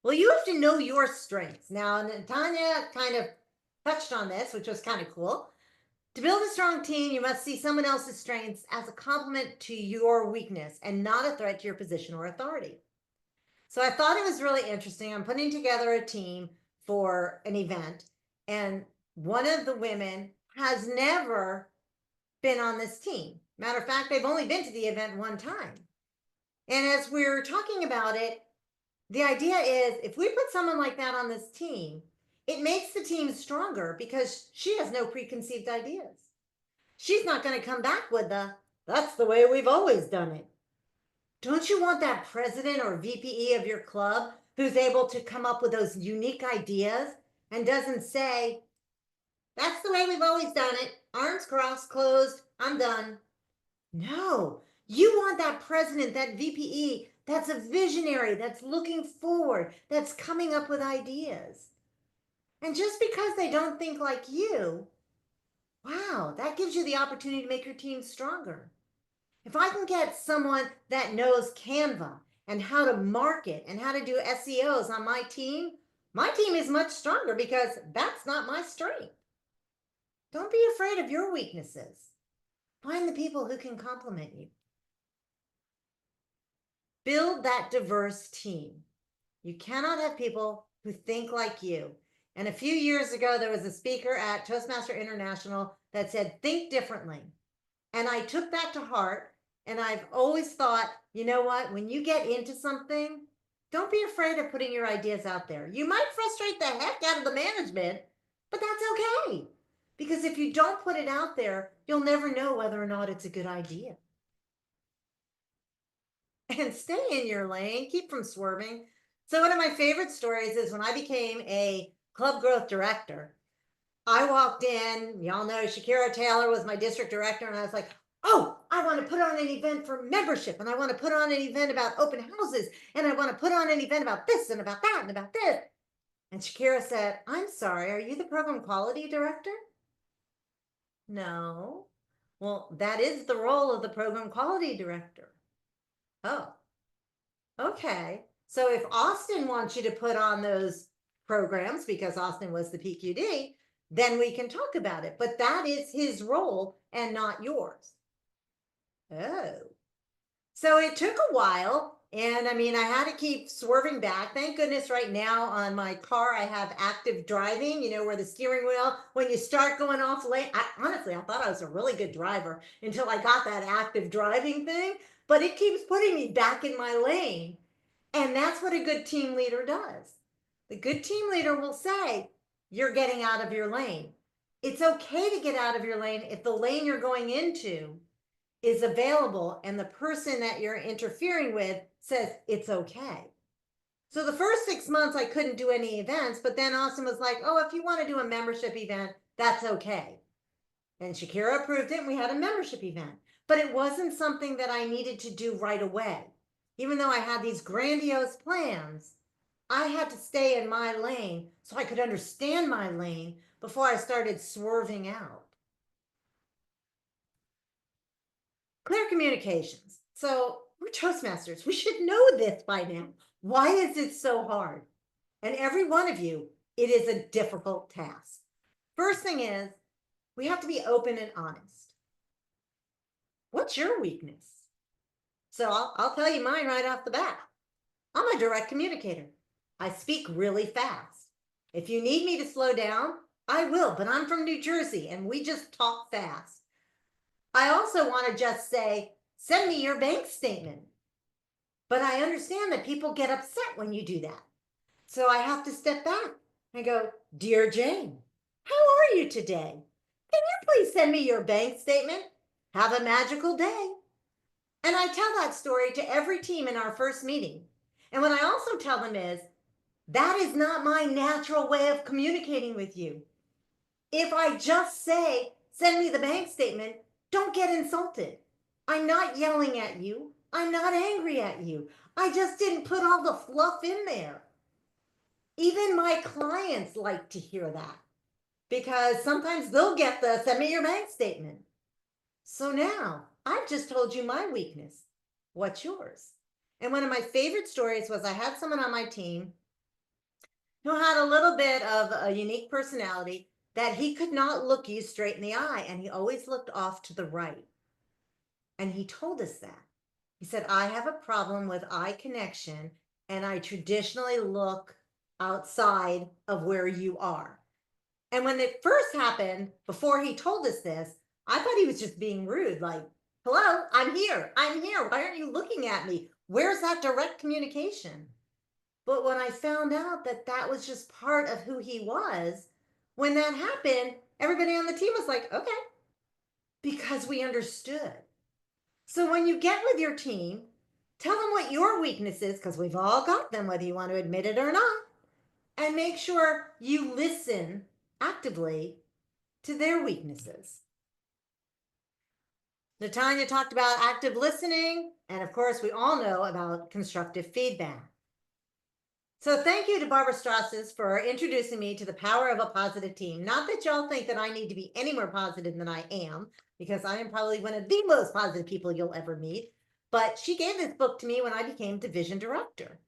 Well, you have to know your strengths. Now, Tanya kind of touched on this, which was kind of cool. To build a strong team, you must see someone else's strengths as a complement to your weakness and not a threat to your position or authority. So I thought it was really interesting. I'm putting together a team for an event, and one of the women has never been on this team. Matter of fact, they've only been to the event one time. And as we're talking about it, the idea is if we put someone like that on this team, it makes the team stronger because she has no preconceived ideas. She's not going to come back with that's the way we've always done it. Don't you want that president or VPE of your club who's able to come up with those unique ideas and doesn't say, that's the way we've always done it, arms crossed, closed, I'm done. No, you want that president, that VPE, that's a visionary, that's looking forward, that's coming up with ideas. And just because they don't think like you, wow, that gives you the opportunity to make your team stronger. If I can get someone that knows Canva and how to market and how to do SEOs on my team is much stronger because that's not my strength. Don't be afraid of your weaknesses. Find the people who can complement you. Build that diverse team. You cannot have people who think like you. And a few years ago, there was a speaker at Toastmaster International that said, think differently. And I took that to heart. And I've always thought, you know what, when you get into something, don't be afraid of putting your ideas out there. You might frustrate the heck out of the management, but that's okay. Because if you don't put it out there, you'll never know whether or not it's a good idea. And stay in your lane, keep from swerving. So one of my favorite stories is when I became a club growth director, I walked in, y'all know Shakira Taylor was my district director, and I was like, oh, I want to put on an event for membership, and I want to put on an event about open houses, and I want to put on an event about this and about that and about this. And Shakira said, I'm sorry, are you the program quality director? No. Well, that is the role of the program quality director. Oh, okay. So if Austin wants you to put on those programs because Austin was the PQD, then we can talk about it. But that is his role and not yours. Oh. So it took a while. And I mean, I had to keep swerving back. Thank goodness right now on my car, I have active driving, you know, where the steering wheel, when you start going off lane, honestly, I thought I was a really good driver until I got that active driving thing, but it keeps putting me back in my lane. And that's what a good team leader does. The good team leader will say, you're getting out of your lane. It's okay to get out of your lane if the lane you're going into is available and the person that you're interfering with says it's okay. So the first 6 months I couldn't do any events, but then Austin was like, oh, if you want to do a membership event, that's okay. And Shakira approved it, and we had a membership event. But it wasn't something that I needed to do right away. Even though I had these grandiose plans, I had to stay in my lane so I could understand my lane before I started swerving out. Clear communications. So we're Toastmasters. We should know this by now. Why is it so hard? And every one of you, it is a difficult task. First thing is, we have to be open and honest. What's your weakness? So I'll tell you mine right off the bat. I'm a direct communicator. I speak really fast. If you need me to slow down, I will, but I'm from New Jersey and we just talk fast. I also want to just say, send me your bank statement. But I understand that people get upset when you do that. So I have to step back and go, Dear Jane, how are you today? Can you please send me your bank statement? Have a magical day. And I tell that story to every team in our first meeting. And what I also tell them is, that is not my natural way of communicating with you. If I just say, send me the bank statement, don't get insulted. I'm not yelling at you. I'm not angry at you. I just didn't put all the fluff in there. Even my clients like to hear that because sometimes they'll get the send me your bank statement. So now I've just told you my weakness. What's yours? And one of my favorite stories was I had someone on my team who had a little bit of a unique personality that he could not look you straight in the eye, and he always looked off to the right. And he told us that. He said, I have a problem with eye connection, and I traditionally look outside of where you are. And when it first happened, before he told us this, I thought he was just being rude, like, hello, I'm here. Why aren't you looking at me? Where's that direct communication? But when I found out that that was just part of who he was, when that happened, everybody on the team was like, okay, because we understood. So when you get with your team, tell them what your weakness is, because we've all got them, whether you want to admit it or not, and make sure you listen actively to their weaknesses. Natanya talked about active listening, and of course, we all know about constructive feedback. So thank you to Barbara Strasses for introducing me to the power of a positive team. Not that y'all think that I need to be any more positive than I am, because I am probably one of the most positive people you'll ever meet. But she gave this book to me when I became division director.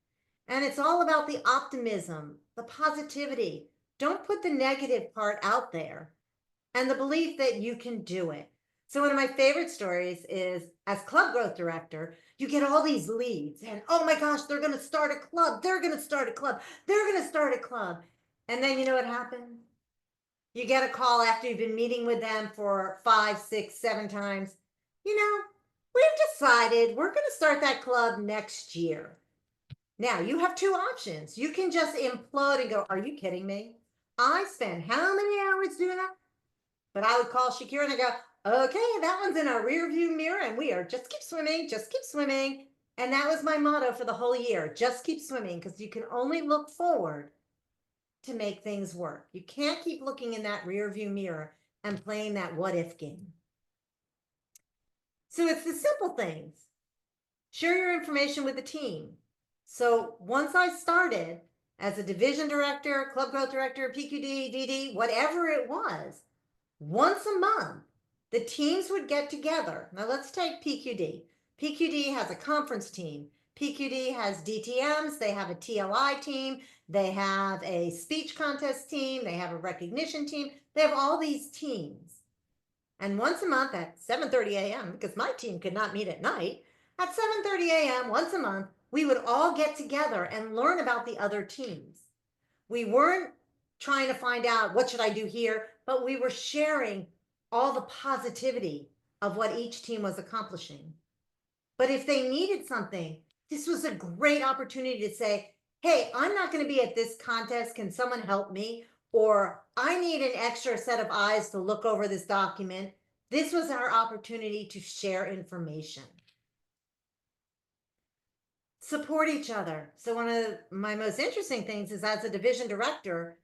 And it's all about the optimism, the positivity. Don't put the negative part out there, and the belief that you can do it. So one of my favorite stories is, as club growth director, you get all these leads and, oh my gosh, they're going to start a club. They're going to start a club. They're going to start a club. And then you know what happens? You get a call after you've been meeting with them for 5, 6, 7 times. You know, we've decided we're going to start that club next year. Now you have 2 options. You can just implode and go, are you kidding me? I spent how many hours doing that? But I would call Shakira and I go, okay, that one's in our rear view mirror and we are just keep swimming, just keep swimming. And that was my motto for the whole year, just keep swimming, because you can only look forward to make things work. You can't keep looking in that rear view mirror and playing that what if game. So it's the simple things. Share your information with the team. So once I started as a division director, club growth director, PQD, DD, whatever it was, once a month, the teams would get together. Now let's take PQD. PQD has a conference team. PQD has DTMs. They have a TLI team. They have a speech contest team. They have a recognition team. They have all these teams. And once a month at 7:30 a.m., because my team could not meet at night, at 7:30 a.m. once a month, we would all get together and learn about the other teams. We weren't trying to find out what should I do here, but we were sharing all the positivity of what each team was accomplishing. But if they needed something, this was a great opportunity to say, hey, I'm not going to be at this contest. Can someone help me? Or I need an extra set of eyes to look over this document. This was our opportunity to share information. Support each other. So one of my most interesting things is, as a division director,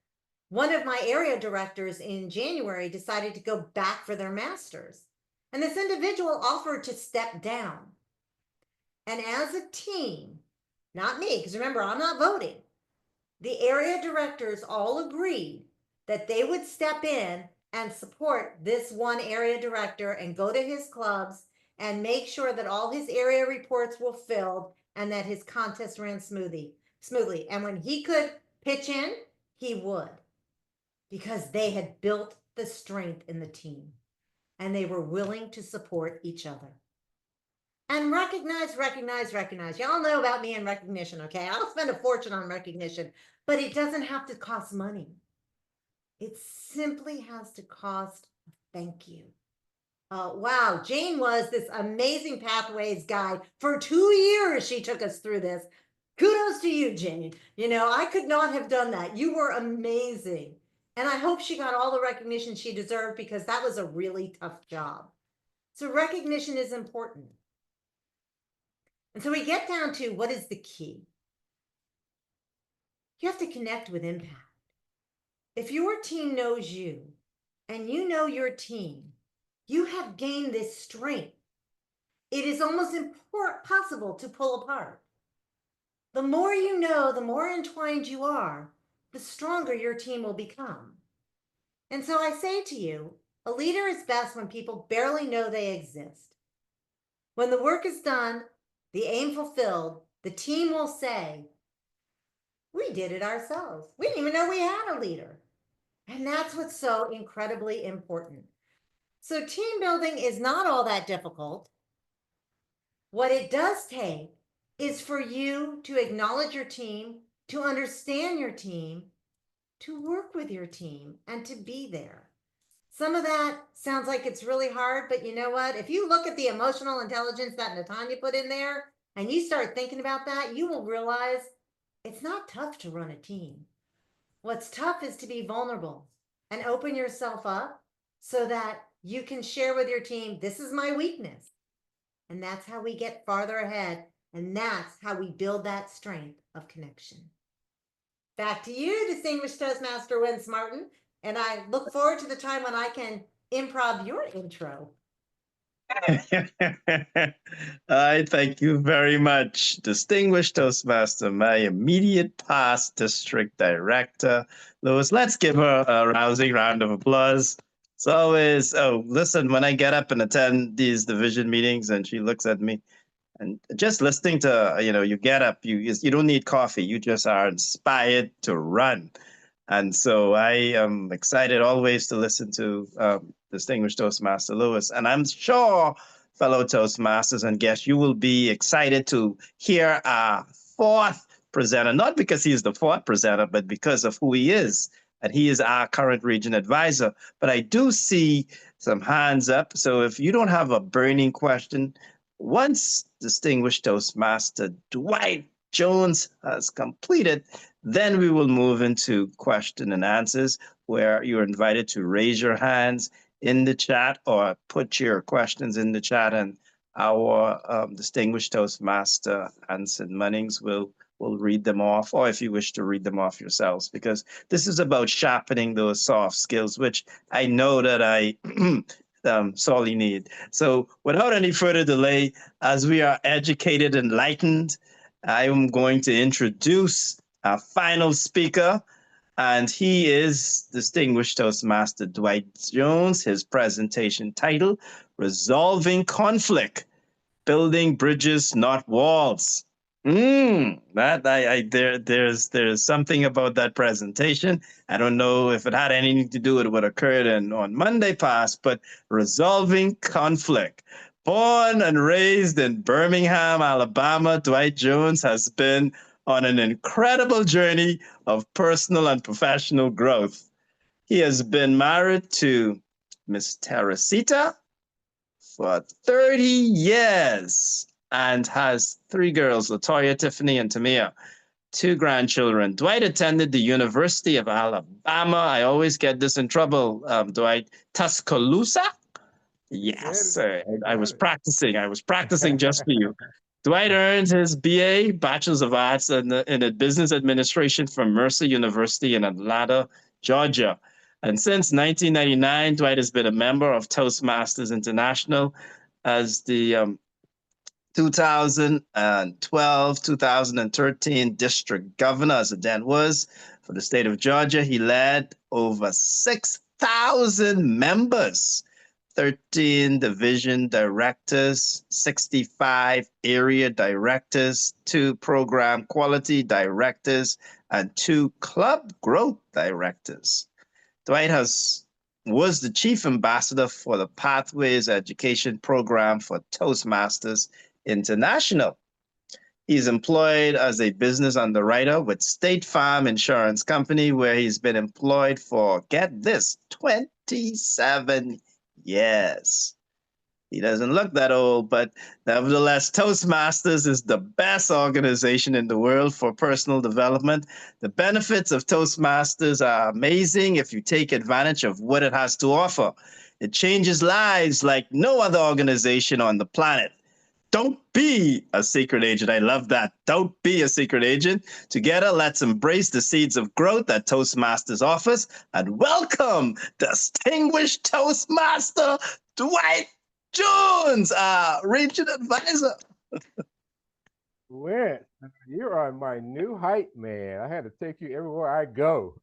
one of my area directors in January decided to go back for their masters. And this individual offered to step down. And as a team, not me, because remember, I'm not voting, the area directors all agreed that they would step in and support this one area director and go to his clubs and make sure that all his area reports were filled and that his contest ran smoothly. And when he could pitch in, he would, because they had built the strength in the team and they were willing to support each other. And recognize. Y'all know about me and recognition, okay? I'll spend a fortune on recognition, but it doesn't have to cost money. It simply has to cost a thank you. Wow, Jane was this amazing pathways guide. For 2 years, she took us through this. Kudos to you, Jane. You know, I could not have done that. You were amazing. And I hope she got all the recognition she deserved, because that was a really tough job. So recognition is important. And so we get down to, what is the key? You have to connect with impact. If your team knows you and you know your team, you have gained this strength. It is almost impossible to pull apart. The more you know, the more entwined you are, the stronger your team will become. And so I say to you, a leader is best when people barely know they exist. When the work is done, the aim fulfilled, the team will say, we did it ourselves. We didn't even know we had a leader. And that's what's so incredibly important. So team building is not all that difficult. What it does take is for you to acknowledge your team, to understand your team, to work with your team, and to be there. Some of that sounds like it's really hard, but you know what? If you look at the emotional intelligence that Natanya put in there, and you start thinking about that, you will realize it's not tough to run a team. What's tough is to be vulnerable and open yourself up so that you can share with your team, this is my weakness. And that's how we get farther ahead. And that's how we build that strength of connection. Back to you, distinguished Toastmaster Wentz Martin. And I look forward to the time when I can improv your intro. I thank you very much, distinguished Toastmaster, my immediate past district director, Lois. Let's give her a rousing round of applause. It's always, oh, listen, when I get up and attend these division meetings and she looks at me, and just listening to, you get up, you don't need coffee, you just are inspired to run. And so I am excited always to listen to distinguished Toastmaster Lewis. And I'm sure, fellow Toastmasters and guests, you will be excited to hear our fourth presenter, not because he's the fourth presenter, but because of who he is. And he is our current region advisor. But I do see some hands up. So if you don't have a burning question, once distinguished Toastmaster Dwight Jones has completed, then we will move into question and answers, where you're invited to raise your hands in the chat or put your questions in the chat, and our distinguished Toastmaster Anson Munnings will read them off, or if you wish to read them off yourselves, because this is about sharpening those soft skills, which I know that I sorely need. So without any further delay, as we are educated and enlightened, I am going to introduce our final speaker, and he is distinguished Toastmaster Dwight Jones. His presentation title, Resolving Conflict, Building Bridges, Not Walls. There's something about that presentation. I don't know if it had anything to do with what occurred on Monday past, but resolving conflict. Born and raised in Birmingham, Alabama, Dwight Jones has been on an incredible journey of personal and professional growth. He has been married to Miss Teresita for 30 years and has 3 girls, Latoya, Tiffany, and Tamia, 2 grandchildren. Dwight attended the University of Alabama. I always get this in trouble, Dwight. Tuscaloosa? Yes, sir. I was practicing. I was practicing just for you. Dwight earned his BA, Bachelor's of Arts in Business Administration from Mercer University in Atlanta, Georgia. And since 1999, Dwight has been a member of Toastmasters International as the 2012, 2013 district governor, as it then was, for the state of Georgia. He led over 6,000 members, 13 division directors, 65 area directors, 2 program quality directors, and 2 club growth directors. Dwight was the chief ambassador for the Pathways Education Program for Toastmasters International. He's employed as a business underwriter with State Farm Insurance Company, where he's been employed for, get this, 27 years. He doesn't look that old, but nevertheless, Toastmasters is the best organization in the world for personal development. The benefits of Toastmasters are amazing if you take advantage of what it has to offer. It changes lives like no other organization on the planet. Don't be a secret agent. I love that. Don't be a secret agent. Together, let's embrace the seeds of growth that Toastmasters offers and welcome distinguished Toastmaster Dwight Jones, region advisor. Wentz, you are my new hype man. I had to take you everywhere I go.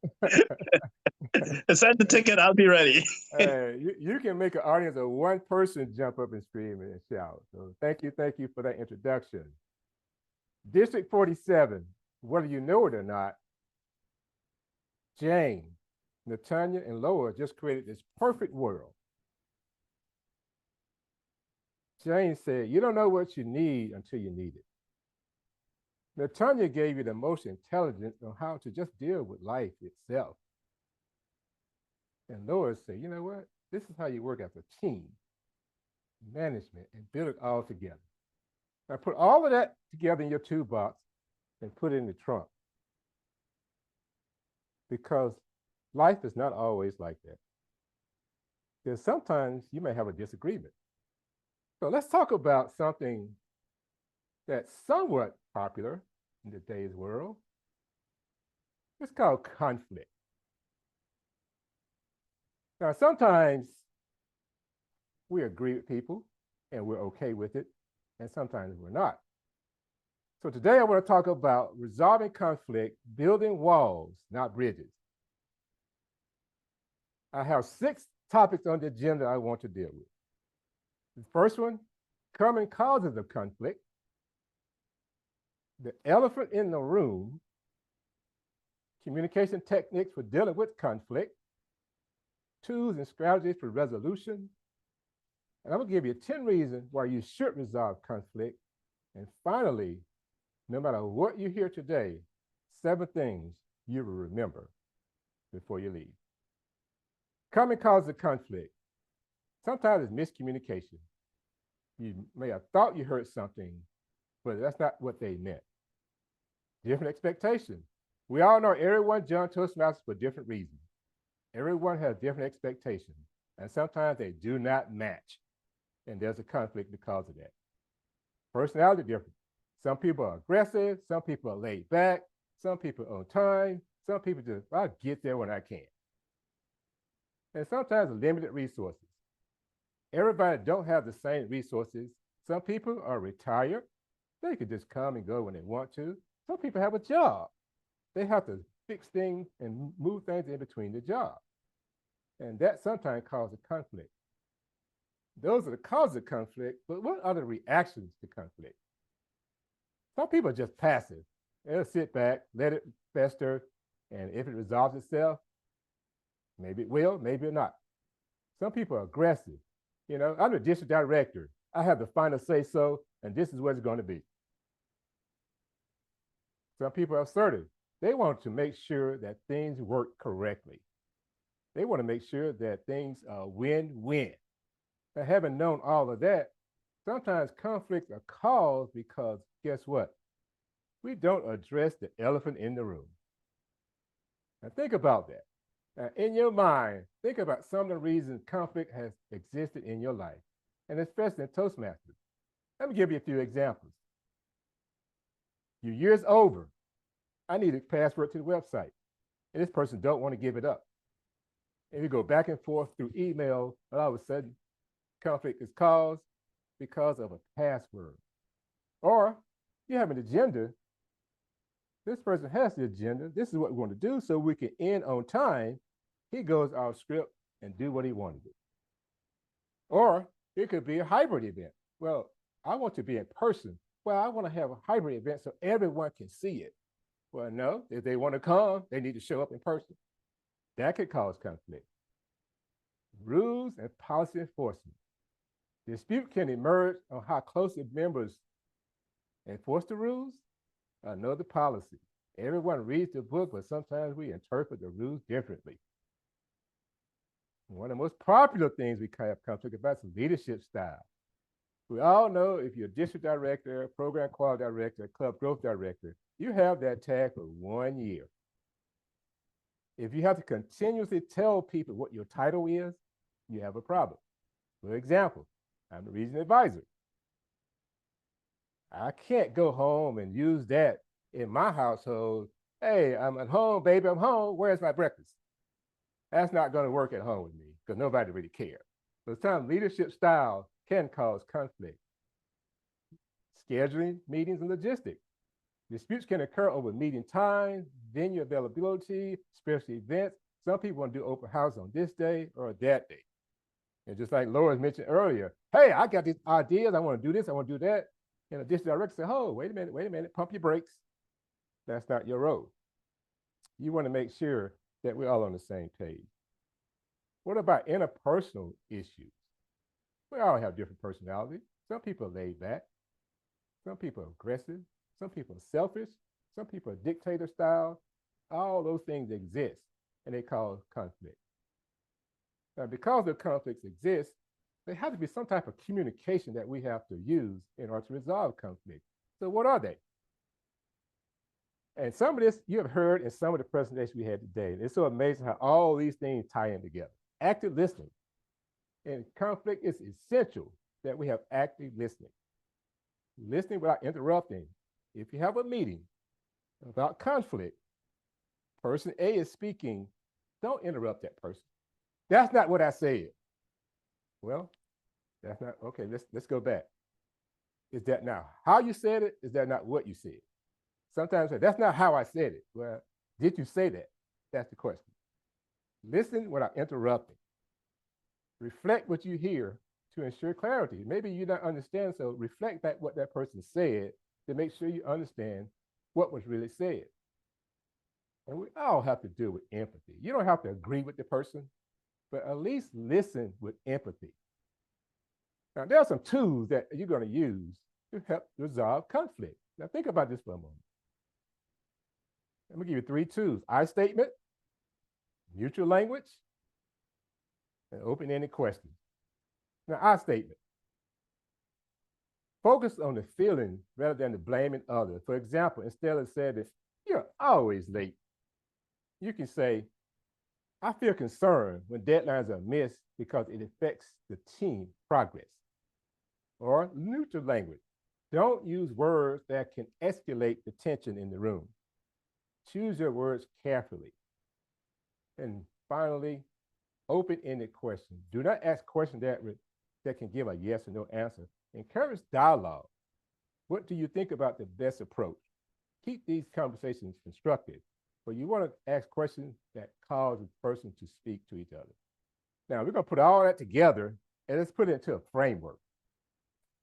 Send the ticket. I'll be ready. You can make an audience of one person jump up and scream and shout. So thank you for that introduction. District 47, whether you know it or not, Jane, Natanya, and Loa just created this perfect world. Jane said, you don't know what you need until you need it. Natanya gave you the most intelligence on how to just deal with life itself. And Lois said, you know what? This is how you work as a team, management, and build it all together. Now put all of that together in your toolbox and put it in the trunk. Because life is not always like that. Because sometimes you may have a disagreement. So let's talk about something that's somewhat popular in today's world. It's called conflict. Now, sometimes we agree with people and we're okay with it, and sometimes we're not. So today I want to talk about resolving conflict, building walls, not bridges. I have 6 topics on the agenda I want to deal with. The first one, common causes of conflict. The elephant in the room, communication techniques for dealing with conflict, tools and strategies for resolution. And I'm gonna give you 10 reasons why you should resolve conflict. And finally, no matter what you hear today, 7 things you will remember before you leave. Common causes of conflict. Sometimes it's miscommunication. You may have thought you heard something, but that's not what they meant. Different expectations. We all know everyone joins Toastmasters for different reasons. Everyone has different expectations, and sometimes they do not match, and there's a conflict because of that. Personality difference. Some people are aggressive, some people are laid back, some people are on time, some people just, I'll get there when I can. And sometimes limited resources. Everybody don't have the same resources. Some people are retired. They could just come and go when they want to. Some people have a job. They have to fix things and move things in between the job. And that sometimes causes conflict. Those are the causes of conflict, but what are the reactions to conflict? Some people are just passive. They'll sit back, let it fester, and if it resolves itself, maybe it will, maybe it not. Some people are aggressive. You know, I'm the district director. I have the final say so, and this is what it's going to be. Some people are assertive. They want to make sure that things work correctly. They want to make sure that things are win-win. Now, having known all of that, sometimes conflicts are caused because guess what? We don't address the elephant in the room. Now think about that. Now, in your mind, think about some of the reasons conflict has existed in your life, and especially in Toastmasters. Let me give you a few examples. Your year's over. I need a password to the website, and this person don't want to give it up. and you go back and forth through email, and all of a sudden, conflict is caused because of a password. Or you have an agenda. This person has the agenda. This is what we want to do so we can end on time. He goes off script and do what he wanted to do. Or it could be a hybrid event. Well, I want to be in person. Well, I want to have a hybrid event so everyone can see it. Well, no, if they want to come, they need to show up in person. That could cause conflict. Rules and policy enforcement. Dispute can emerge on how closely members enforce the rules or know the policy. Everyone reads the book, but sometimes we interpret the rules differently. One of the most popular things we have conflict about is leadership style. We all know if you're a district director, program quality director, club growth director, you have that tag for 1 year. If you have to continuously tell people what your title is, you have a problem. For example, I'm a regional advisor. I can't go home and use that in my household. Hey, I'm at home, baby, I'm home. Where's my breakfast? That's not going to work at home with me because nobody really cares. So sometimes leadership style can cause conflict. Scheduling meetings and logistics. Disputes can occur over meeting times, venue availability, special events. Some people want to do open house on this day or that day. And just like Laura mentioned earlier, hey, I got these ideas. I want to do this. I want to do that. And the district director said, oh, wait a minute, pump your brakes. That's not your role. You want to make sure that we're all on the same page. What about interpersonal issues? We all have different personalities. Some people are laid back. Some people are aggressive. Some people are selfish. Some people are dictator style. All those things exist and they cause conflict. Now, because the conflicts exist, there has to be some type of communication that we have to use in order to resolve conflict. So what are they? And some of this you have heard in some of the presentations we had today. It's so amazing how all these things tie in together. Active listening. In conflict, it's essential that we have active listening. Listening without interrupting. If you have a meeting about conflict, person A is speaking, don't interrupt that person. That's not what I said. Well, that's not, okay, let's go back. Is that now how you said it? Is that not what you said? Sometimes that's not how I said it. Well, did you say that? That's the question. Listen without interrupting. Reflect what you hear to ensure clarity. Maybe you don't understand, so reflect back what that person said to make sure you understand what was really said. And we all have to deal with empathy. You don't have to agree with the person, but at least listen with empathy. Now, there are some tools that you're going to use to help resolve conflict. Now, think about this for a moment. I'm going to give you 3 tools: I statement, neutral language, and open-ended questions. Now, I statement. Focus on the feeling rather than the blaming others. For example, instead of saying that you're always late, you can say, I feel concerned when deadlines are missed because it affects the team progress. Or neutral language. Don't use words that can escalate the tension in the room. Choose your words carefully. And finally, open-ended questions. Do not ask questions that can give a yes or no answer. Encourage dialogue. What do you think about the best approach? Keep these conversations constructive, but you want to ask questions that cause the person to speak to each other. Now, we're going to put all that together and let's put it into a framework.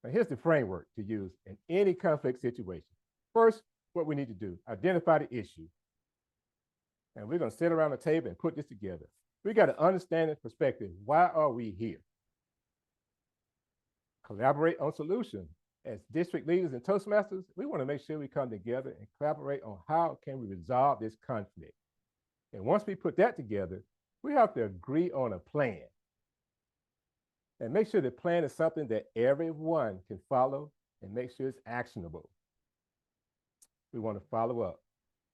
Now, here's the framework to use in any conflict situation. First, what we need to do, identify the issue. And we're going to sit around the table and put this together. We got to understand the perspective. Why are we here? Collaborate on solutions. As district leaders and Toastmasters, we want to make sure we come together and collaborate on how can we resolve this conflict. And once we put that together, we have to agree on a plan. And make sure the plan is something that everyone can follow and make sure it's actionable. We want to follow up.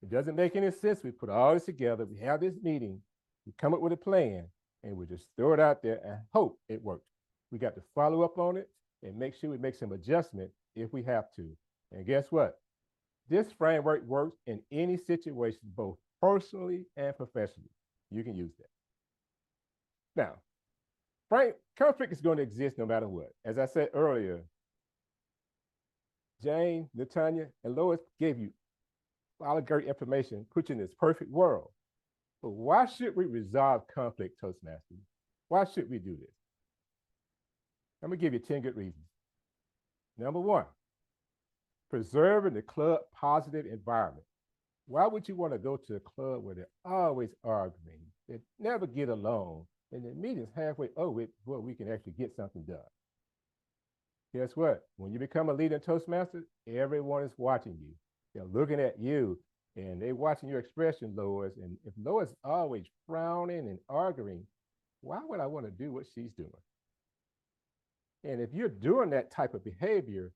It doesn't make any sense. We put all this together. We have this meeting. We come up with a plan and we just throw it out there and hope it works. We got to follow up on it and make sure we make some adjustment if we have to. And guess what? This framework works in any situation, both personally and professionally. You can use that. Now, Frank, conflict is going to exist no matter what. As I said earlier, Jane, Natanya, and Lois gave you a lot of great information, put you in this perfect world. But why should we resolve conflict, Toastmasters? Why should we do this? I'm going to give you 10 good reasons. Number one, preserving the club positive environment. Why would you want to go to a club where they're always arguing, they never get along, and the meeting's halfway over before we can actually get something done? Guess what? When you become a leader in Toastmasters, everyone is watching you. They're looking at you, and they're watching your expression, Lois. And if Lois is always frowning and arguing, why would I want to do what she's doing? And if you're doing that type of behavior,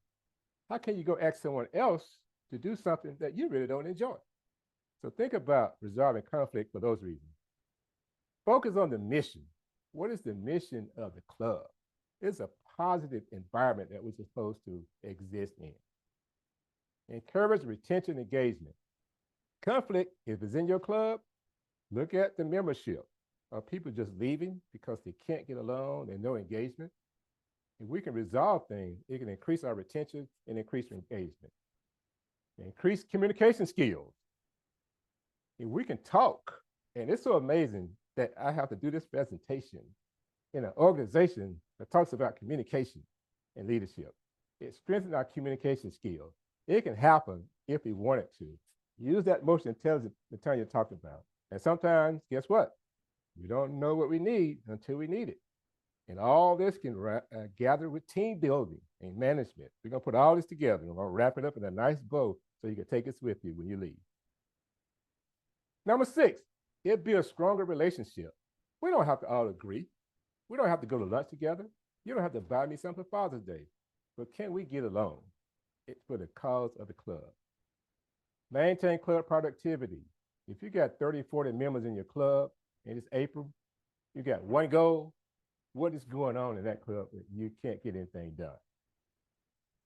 how can you go ask someone else to do something that you really don't enjoy? So think about resolving conflict for those reasons. Focus on the mission. What is the mission of the club? It's a positive environment that we're supposed to exist in. Encourage retention engagement. Conflict, if it's in your club, look at the membership. Are people just leaving because they can't get along and no engagement? If we can resolve things, it can increase our retention and increase engagement. Increase communication skills. If we can talk, and it's so amazing that I have to do this presentation in an organization that talks about communication and leadership. It strengthens our communication skills. It can happen if we want it to. Use that emotional intelligence that Tanya talked about. And sometimes, guess what? We don't know what we need until we need it. And all this can gather with team building and management. We're going to put all this together. We're going to wrap it up in a nice bow so you can take this with you when you leave. Number 6, it builds stronger relationship. We don't have to all agree. We don't have to go to lunch together. You don't have to buy me something for Father's Day. But can we get along? It's for the cause of the club. Maintain club productivity. If you got 30, 40 members in your club and it's April, you got one goal, what is going on in that club that you can't get anything done?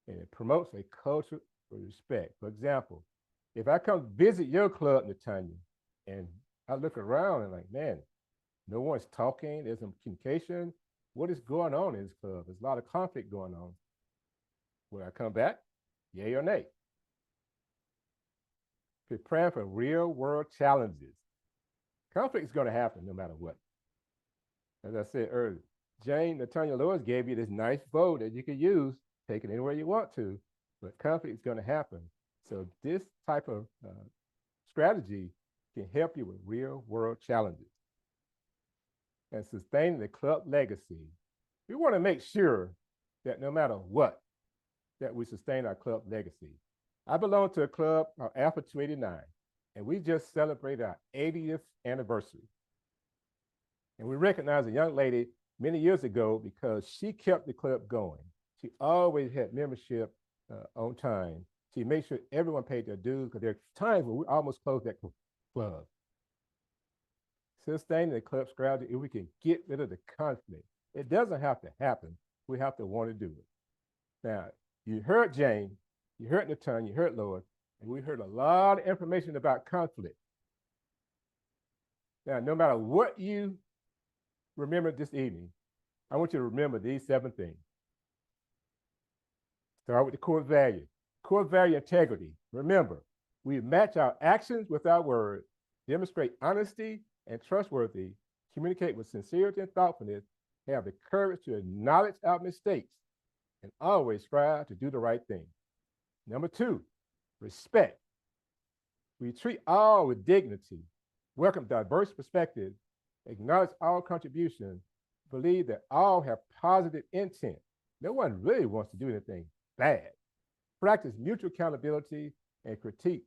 And it promotes a culture of respect. For example, if I come visit your club, Natanya, and I look around and like, man, no one's talking, there's some communication. What is going on in this club? There's a lot of conflict going on. Will I come back? Yay or nay? Prepare for real world challenges. Conflict is going to happen no matter what. As I said earlier, Jane, Natanya, Lois gave you this nice bow that you can use, take it anywhere you want to, but conflict is going to happen. So this type of strategy can help you with real world challenges. And sustaining the club legacy. We want to make sure that no matter what, that we sustain our club legacy. I belong to a club, Alpha 289, and we just celebrated our 80th anniversary. And we recognized a young lady many years ago because she kept the club going. She always had membership on time. She made sure everyone paid their dues because there are times when we almost closed that club. Sustaining the club strategy, if we can get rid of the conflict. It doesn't have to happen. We have to want to do it. Now, you heard Jane, you heard Natanya, you heard Lois, and we heard a lot of information about conflict. Now, no matter what you remember this evening, I want you to remember these 7 things. Start with the core value. Core value integrity. Remember, we match our actions with our words, demonstrate honesty and trustworthy, communicate with sincerity and thoughtfulness, have the courage to acknowledge our mistakes, and always strive to do the right thing. Number 2, respect. We treat all with dignity, welcome diverse perspectives, acknowledge all contributions, believe that all have positive intent. No one really wants to do anything bad. Practice mutual accountability and critique,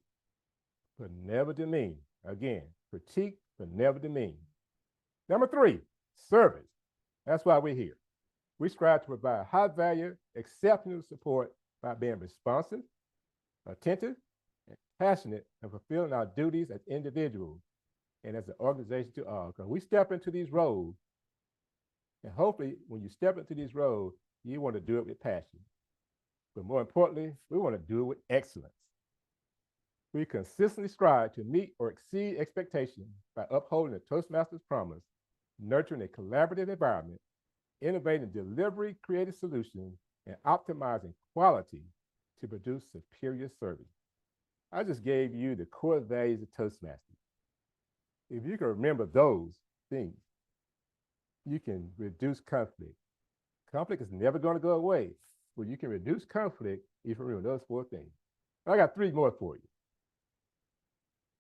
but never demean. Again, critique, but never demean. Number 3, service. That's why we're here. We strive to provide high value, exceptional support by being responsive, attentive, and passionate and fulfilling our duties as individuals and as an organization to all. Because we step into these roles, and hopefully when you step into these roles, you want to do it with passion. But more importantly, we want to do it with excellence. We consistently strive to meet or exceed expectations by upholding the Toastmasters promise, nurturing a collaborative environment, innovating delivery, creative solutions, and optimizing quality to produce superior service. I just gave you the core values of Toastmasters. If you can remember those things, you can reduce conflict. Conflict is never going to go away, but you can reduce conflict if you remember those 4 things. I got 3 more for you.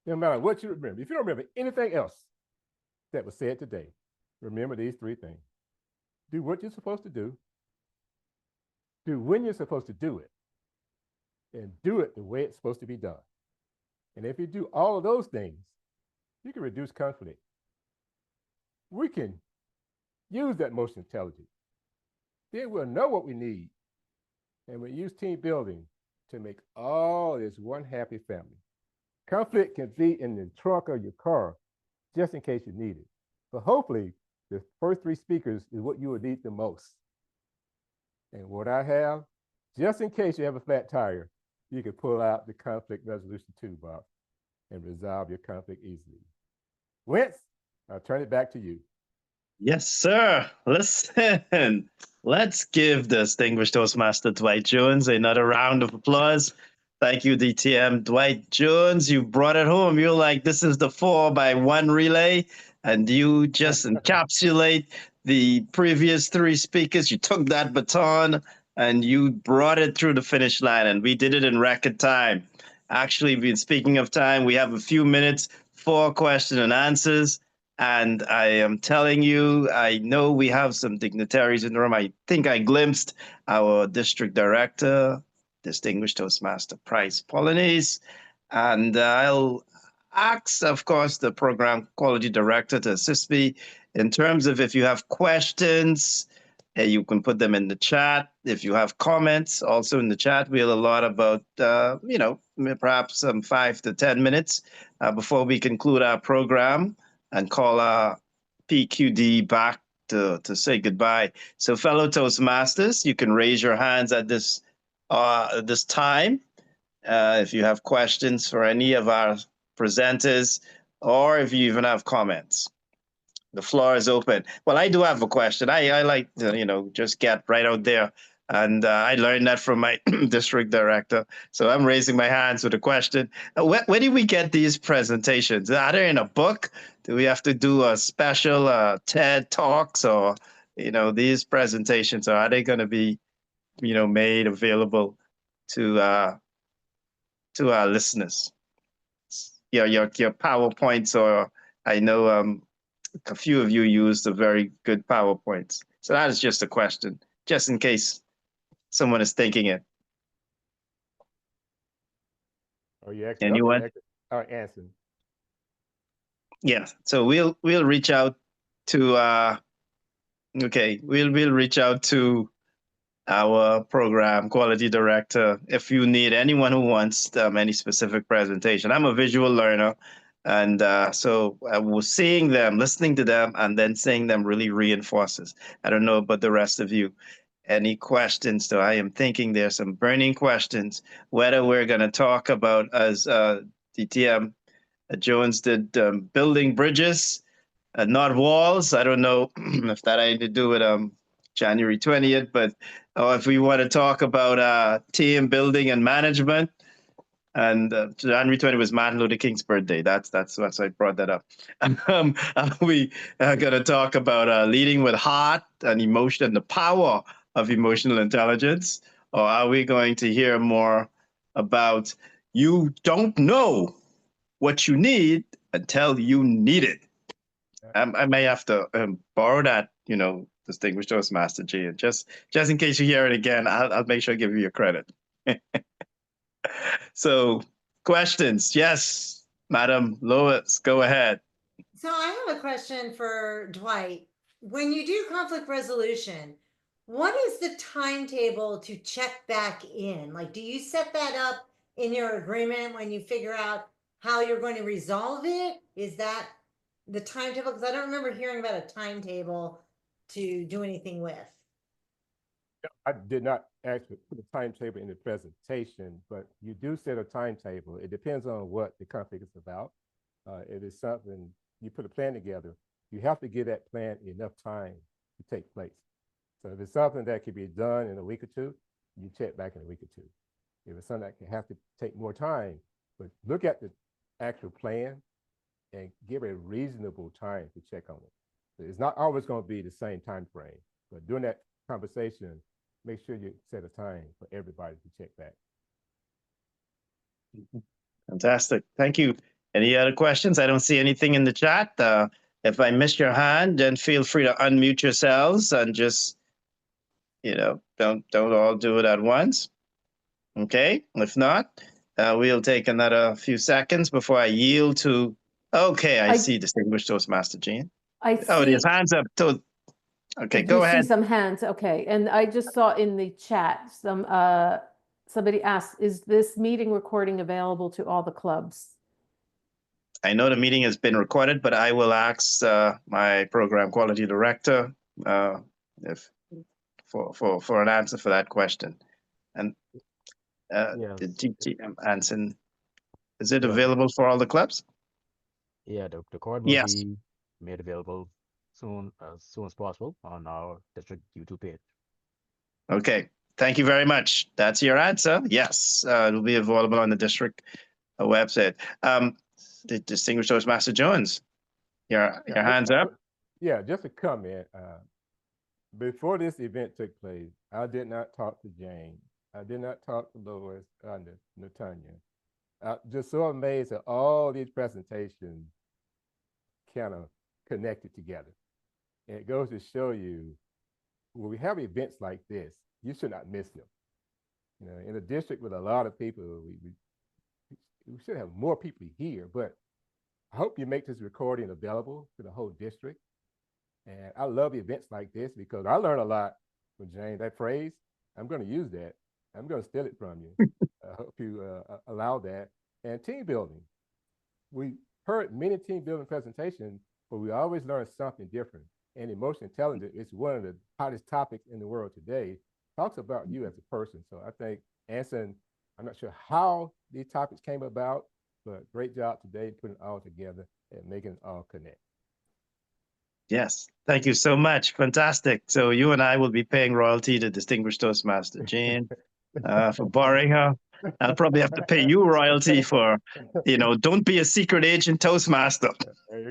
No matter what you remember, if you don't remember anything else that was said today, remember these 3 things. Do what you're supposed to do when you're supposed to do it, and do it the way it's supposed to be done. And if you do all of those things, you can reduce conflict. We can use that emotional intelligence. Then we'll know what we need. And we'll use team building to make all this one happy family. Conflict can be in the trunk of your car just in case you need it. But hopefully, the first 3 speakers is what you will need the most. And what I have, just in case you have a flat tire, you can pull out the conflict resolution toolbox and resolve your conflict easily. Wentz, I'll turn it back to you. Yes, sir. Listen, let's give the distinguished Toastmaster Dwight Jones another round of applause. Thank you, DTM. Dwight Jones, you brought it home. You're like, this is the 4x1 relay, and you just encapsulate the previous 3 speakers. You took that baton and you brought it through the finish line, and we did it in record time. Actually, speaking of time, we have a few minutes for question and answers. And I am telling you, I know we have some dignitaries in the room. I think I glimpsed our district director, distinguished Toastmaster Price Polonese. And I'll ask, of course, the program quality director to assist me in terms of if you have questions, you can put them in the chat. If you have comments, also in the chat, we'll allot about, perhaps some 5 to 10 minutes before we conclude our program and call our PQD back to say goodbye. So fellow Toastmasters, you can raise your hands at this time if you have questions for any of our presenters, or if you even have comments. The floor is open. Well, I do have a question. I like to, just get right out there. And I learned that from my district director. So I'm raising my hands with a question. Where do we get these presentations? Are they in a book? Do we have to do a special TED Talks, or, these presentations, or are they going to be, made available to our listeners? Your PowerPoints, or I know a few of you used a very good PowerPoints. So that is just a question, just in case someone is thinking it. Oh, you actually, Anyone? Anson. Yeah. So we'll reach out to we'll reach out to our program quality director if you need anyone who wants any specific presentation. I'm a visual learner, and so I was seeing them, listening to them, and then seeing them really reinforces. I don't know about the rest of you. Any questions? So I am thinking there's some burning questions, whether we're going to talk about, as DTM Jones did, building bridges, not walls. I don't know if that had to do with January 20th, but if we want to talk about team building and management, and January 20th was Martin Luther King's birthday. That's why I brought that up. We are going to talk about leading with heart and emotion and the power of emotional intelligence, or are we going to hear more about you don't know what you need until you need it? I may have to borrow that, distinguished Toastmaster G, and just in case you hear it again, I'll make sure I give you your credit. So, questions? Yes, Madam Lois, go ahead. So I have a question for Dwight. When you do conflict resolution, what is the timetable to check back in? Like, do you set that up in your agreement when you figure out how you're going to resolve it? Is that the timetable? Because I don't remember hearing about a timetable to do anything with. I did not actually put a timetable in the presentation, but you do set a timetable. It depends on what the conflict is about. If it's something, you put a plan together, you have to give that plan enough time to take place. So if it's something that can be done in a week or two, you check back in a week or two. If it's something that can have to take more time, but look at the actual plan and give a reasonable time to check on it. It's not always going to be the same time frame, but during that conversation, make sure you set a time for everybody to check back. Fantastic. Thank you. Any other questions? I don't see anything in the chat. If I missed your hand, then feel free to unmute yourselves and just, don't all do it at once. Okay. If not, we'll take another few seconds before I yield to. Okay, I see Distinguished Toastmaster Jean. I Oh, there's see, hands up. Okay, you go see ahead. some hands, okay. And I just saw in the chat, somebody asked, is this meeting recording available to all the clubs? I know the meeting has been recorded, but I will ask my program quality director if for an answer for that question. And Yes. the GTM Anson, is it Yeah. available for all the clubs? Yeah, the card will Yes. be made available soon as possible on our district YouTube page. Okay. Thank you very much. That's your answer. Yes, it will be available on the district website. The Distinguished Toastmaster Jones, your hands up. Yeah, just a comment. Before this event took place, I did not talk to Jane. I did not talk to Lois, Natanya. Just so amazed that all these presentations kind of connected together. And it goes to show you, when we have events like this, you should not miss them. In a district with a lot of people, we should have more people here, but I hope you make this recording available to the whole district. And I love events like this because I learn a lot from Jane. That phrase, I'm going to use that. I'm going to steal it from you. I hope you allow that. And team building. We heard many team building presentations, but we always learn something different. And emotional intelligence is one of the hottest topics in the world today. Talks about you as a person. So I think Anson, I'm not sure how these topics came about, but great job today putting it all together and making it all connect. Yes, thank you so much. Fantastic. So you and I will be paying royalty to Distinguished Toastmaster Jane for borrowing her. I'll probably have to pay you royalty for, don't be a secret agent Toastmaster.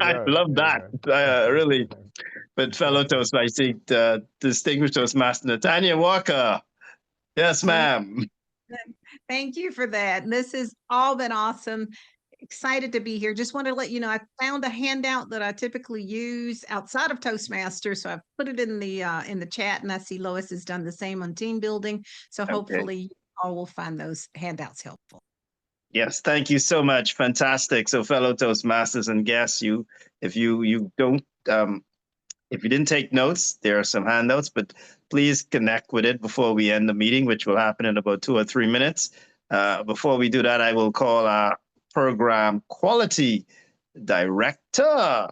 I love that. Really. But fellow Toastmaster, I think Distinguished Toastmaster Natanya Walker. Yes, ma'am. Thank you for that. This has all been awesome. Excited to be here. Just wanted to let you know I found a handout that I typically use outside of Toastmasters, so I put it in the chat, and I see Lois has done the same on team building. So hopefully you all will find those handouts helpful. Yes, thank you so much. Fantastic. So fellow Toastmasters and guests, if you don't if you didn't take notes, there are some handouts, but please connect with it before we end the meeting, which will happen in about 2 or 3 minutes. Before we do that, I will call our program quality director,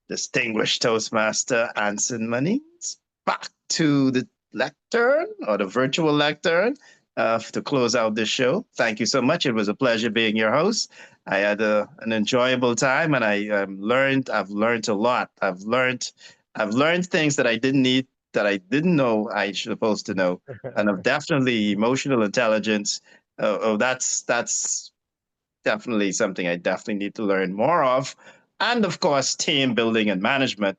Distinguished Toastmaster Anson Manings, back to the lectern or the virtual lectern to close out this show. Thank you so much. It was a pleasure being your host. I had an enjoyable time, and I've learned a lot. I've learned things that I didn't know I was supposed to know, and of definitely emotional intelligence. That's definitely something I definitely need to learn more of, and of course, team building and management.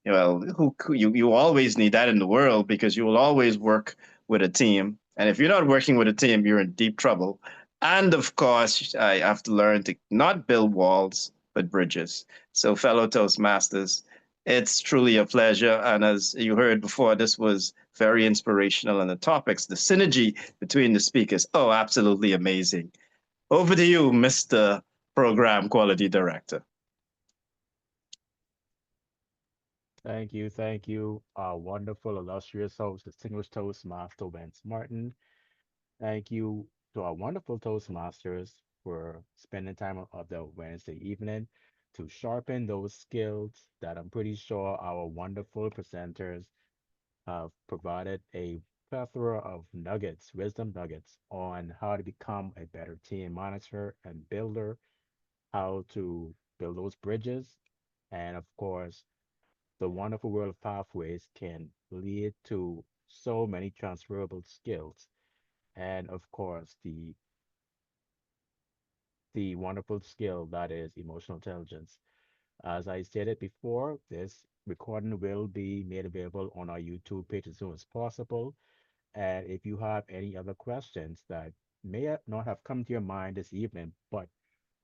Well, you always need that in the world because you will always work with a team, and if you're not working with a team, you're in deep trouble. And of course, I have to learn to not build walls but bridges. So, fellow Toastmasters, it's truly a pleasure. And as you heard before, this was very inspirational, and the topics, the synergy between the speakers, oh, absolutely amazing. Over to you, Mr. Program Quality Director. Thank you, our wonderful, illustrious host, Distinguished Toastmaster Vance Martin. Thank you to our wonderful Toastmasters for spending time of the Wednesday evening to sharpen those skills that I'm pretty sure our wonderful presenters have provided a plethora of nuggets, wisdom nuggets on how to become a better team manager and builder, how to build those bridges, And of course, the wonderful world of pathways can lead to so many transferable skills. And of course, the wonderful skill that is emotional intelligence. As I stated before, this recording will be made available on our YouTube page as soon as possible. And if you have any other questions that may not have come to your mind this evening, but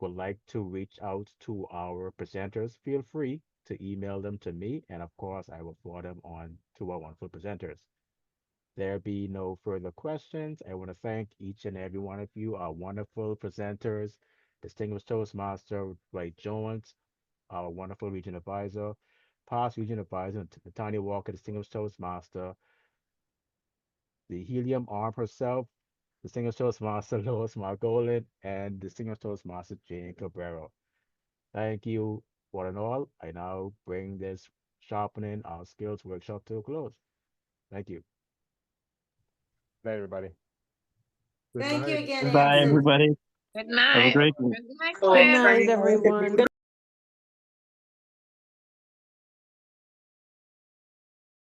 would like to reach out to our presenters, feel free to email them to me. And of course, I will forward them on to our wonderful presenters. There be no further questions. I want to thank each and every one of you, our wonderful presenters, distinguished Toastmaster Ray Jones, our wonderful region advisor, past region advisor Natanya Walker, distinguished Toastmaster, the helium arm herself, distinguished Toastmaster Lois Margolin, and distinguished Toastmaster Jane Cabrera. Thank you, one and all. I now bring this sharpening our skills workshop to a close. Thank you. Night, everybody. Thank you again, Goodbye, Anson. everybody. Good Have a night. great week. Good night, Good night, everyone.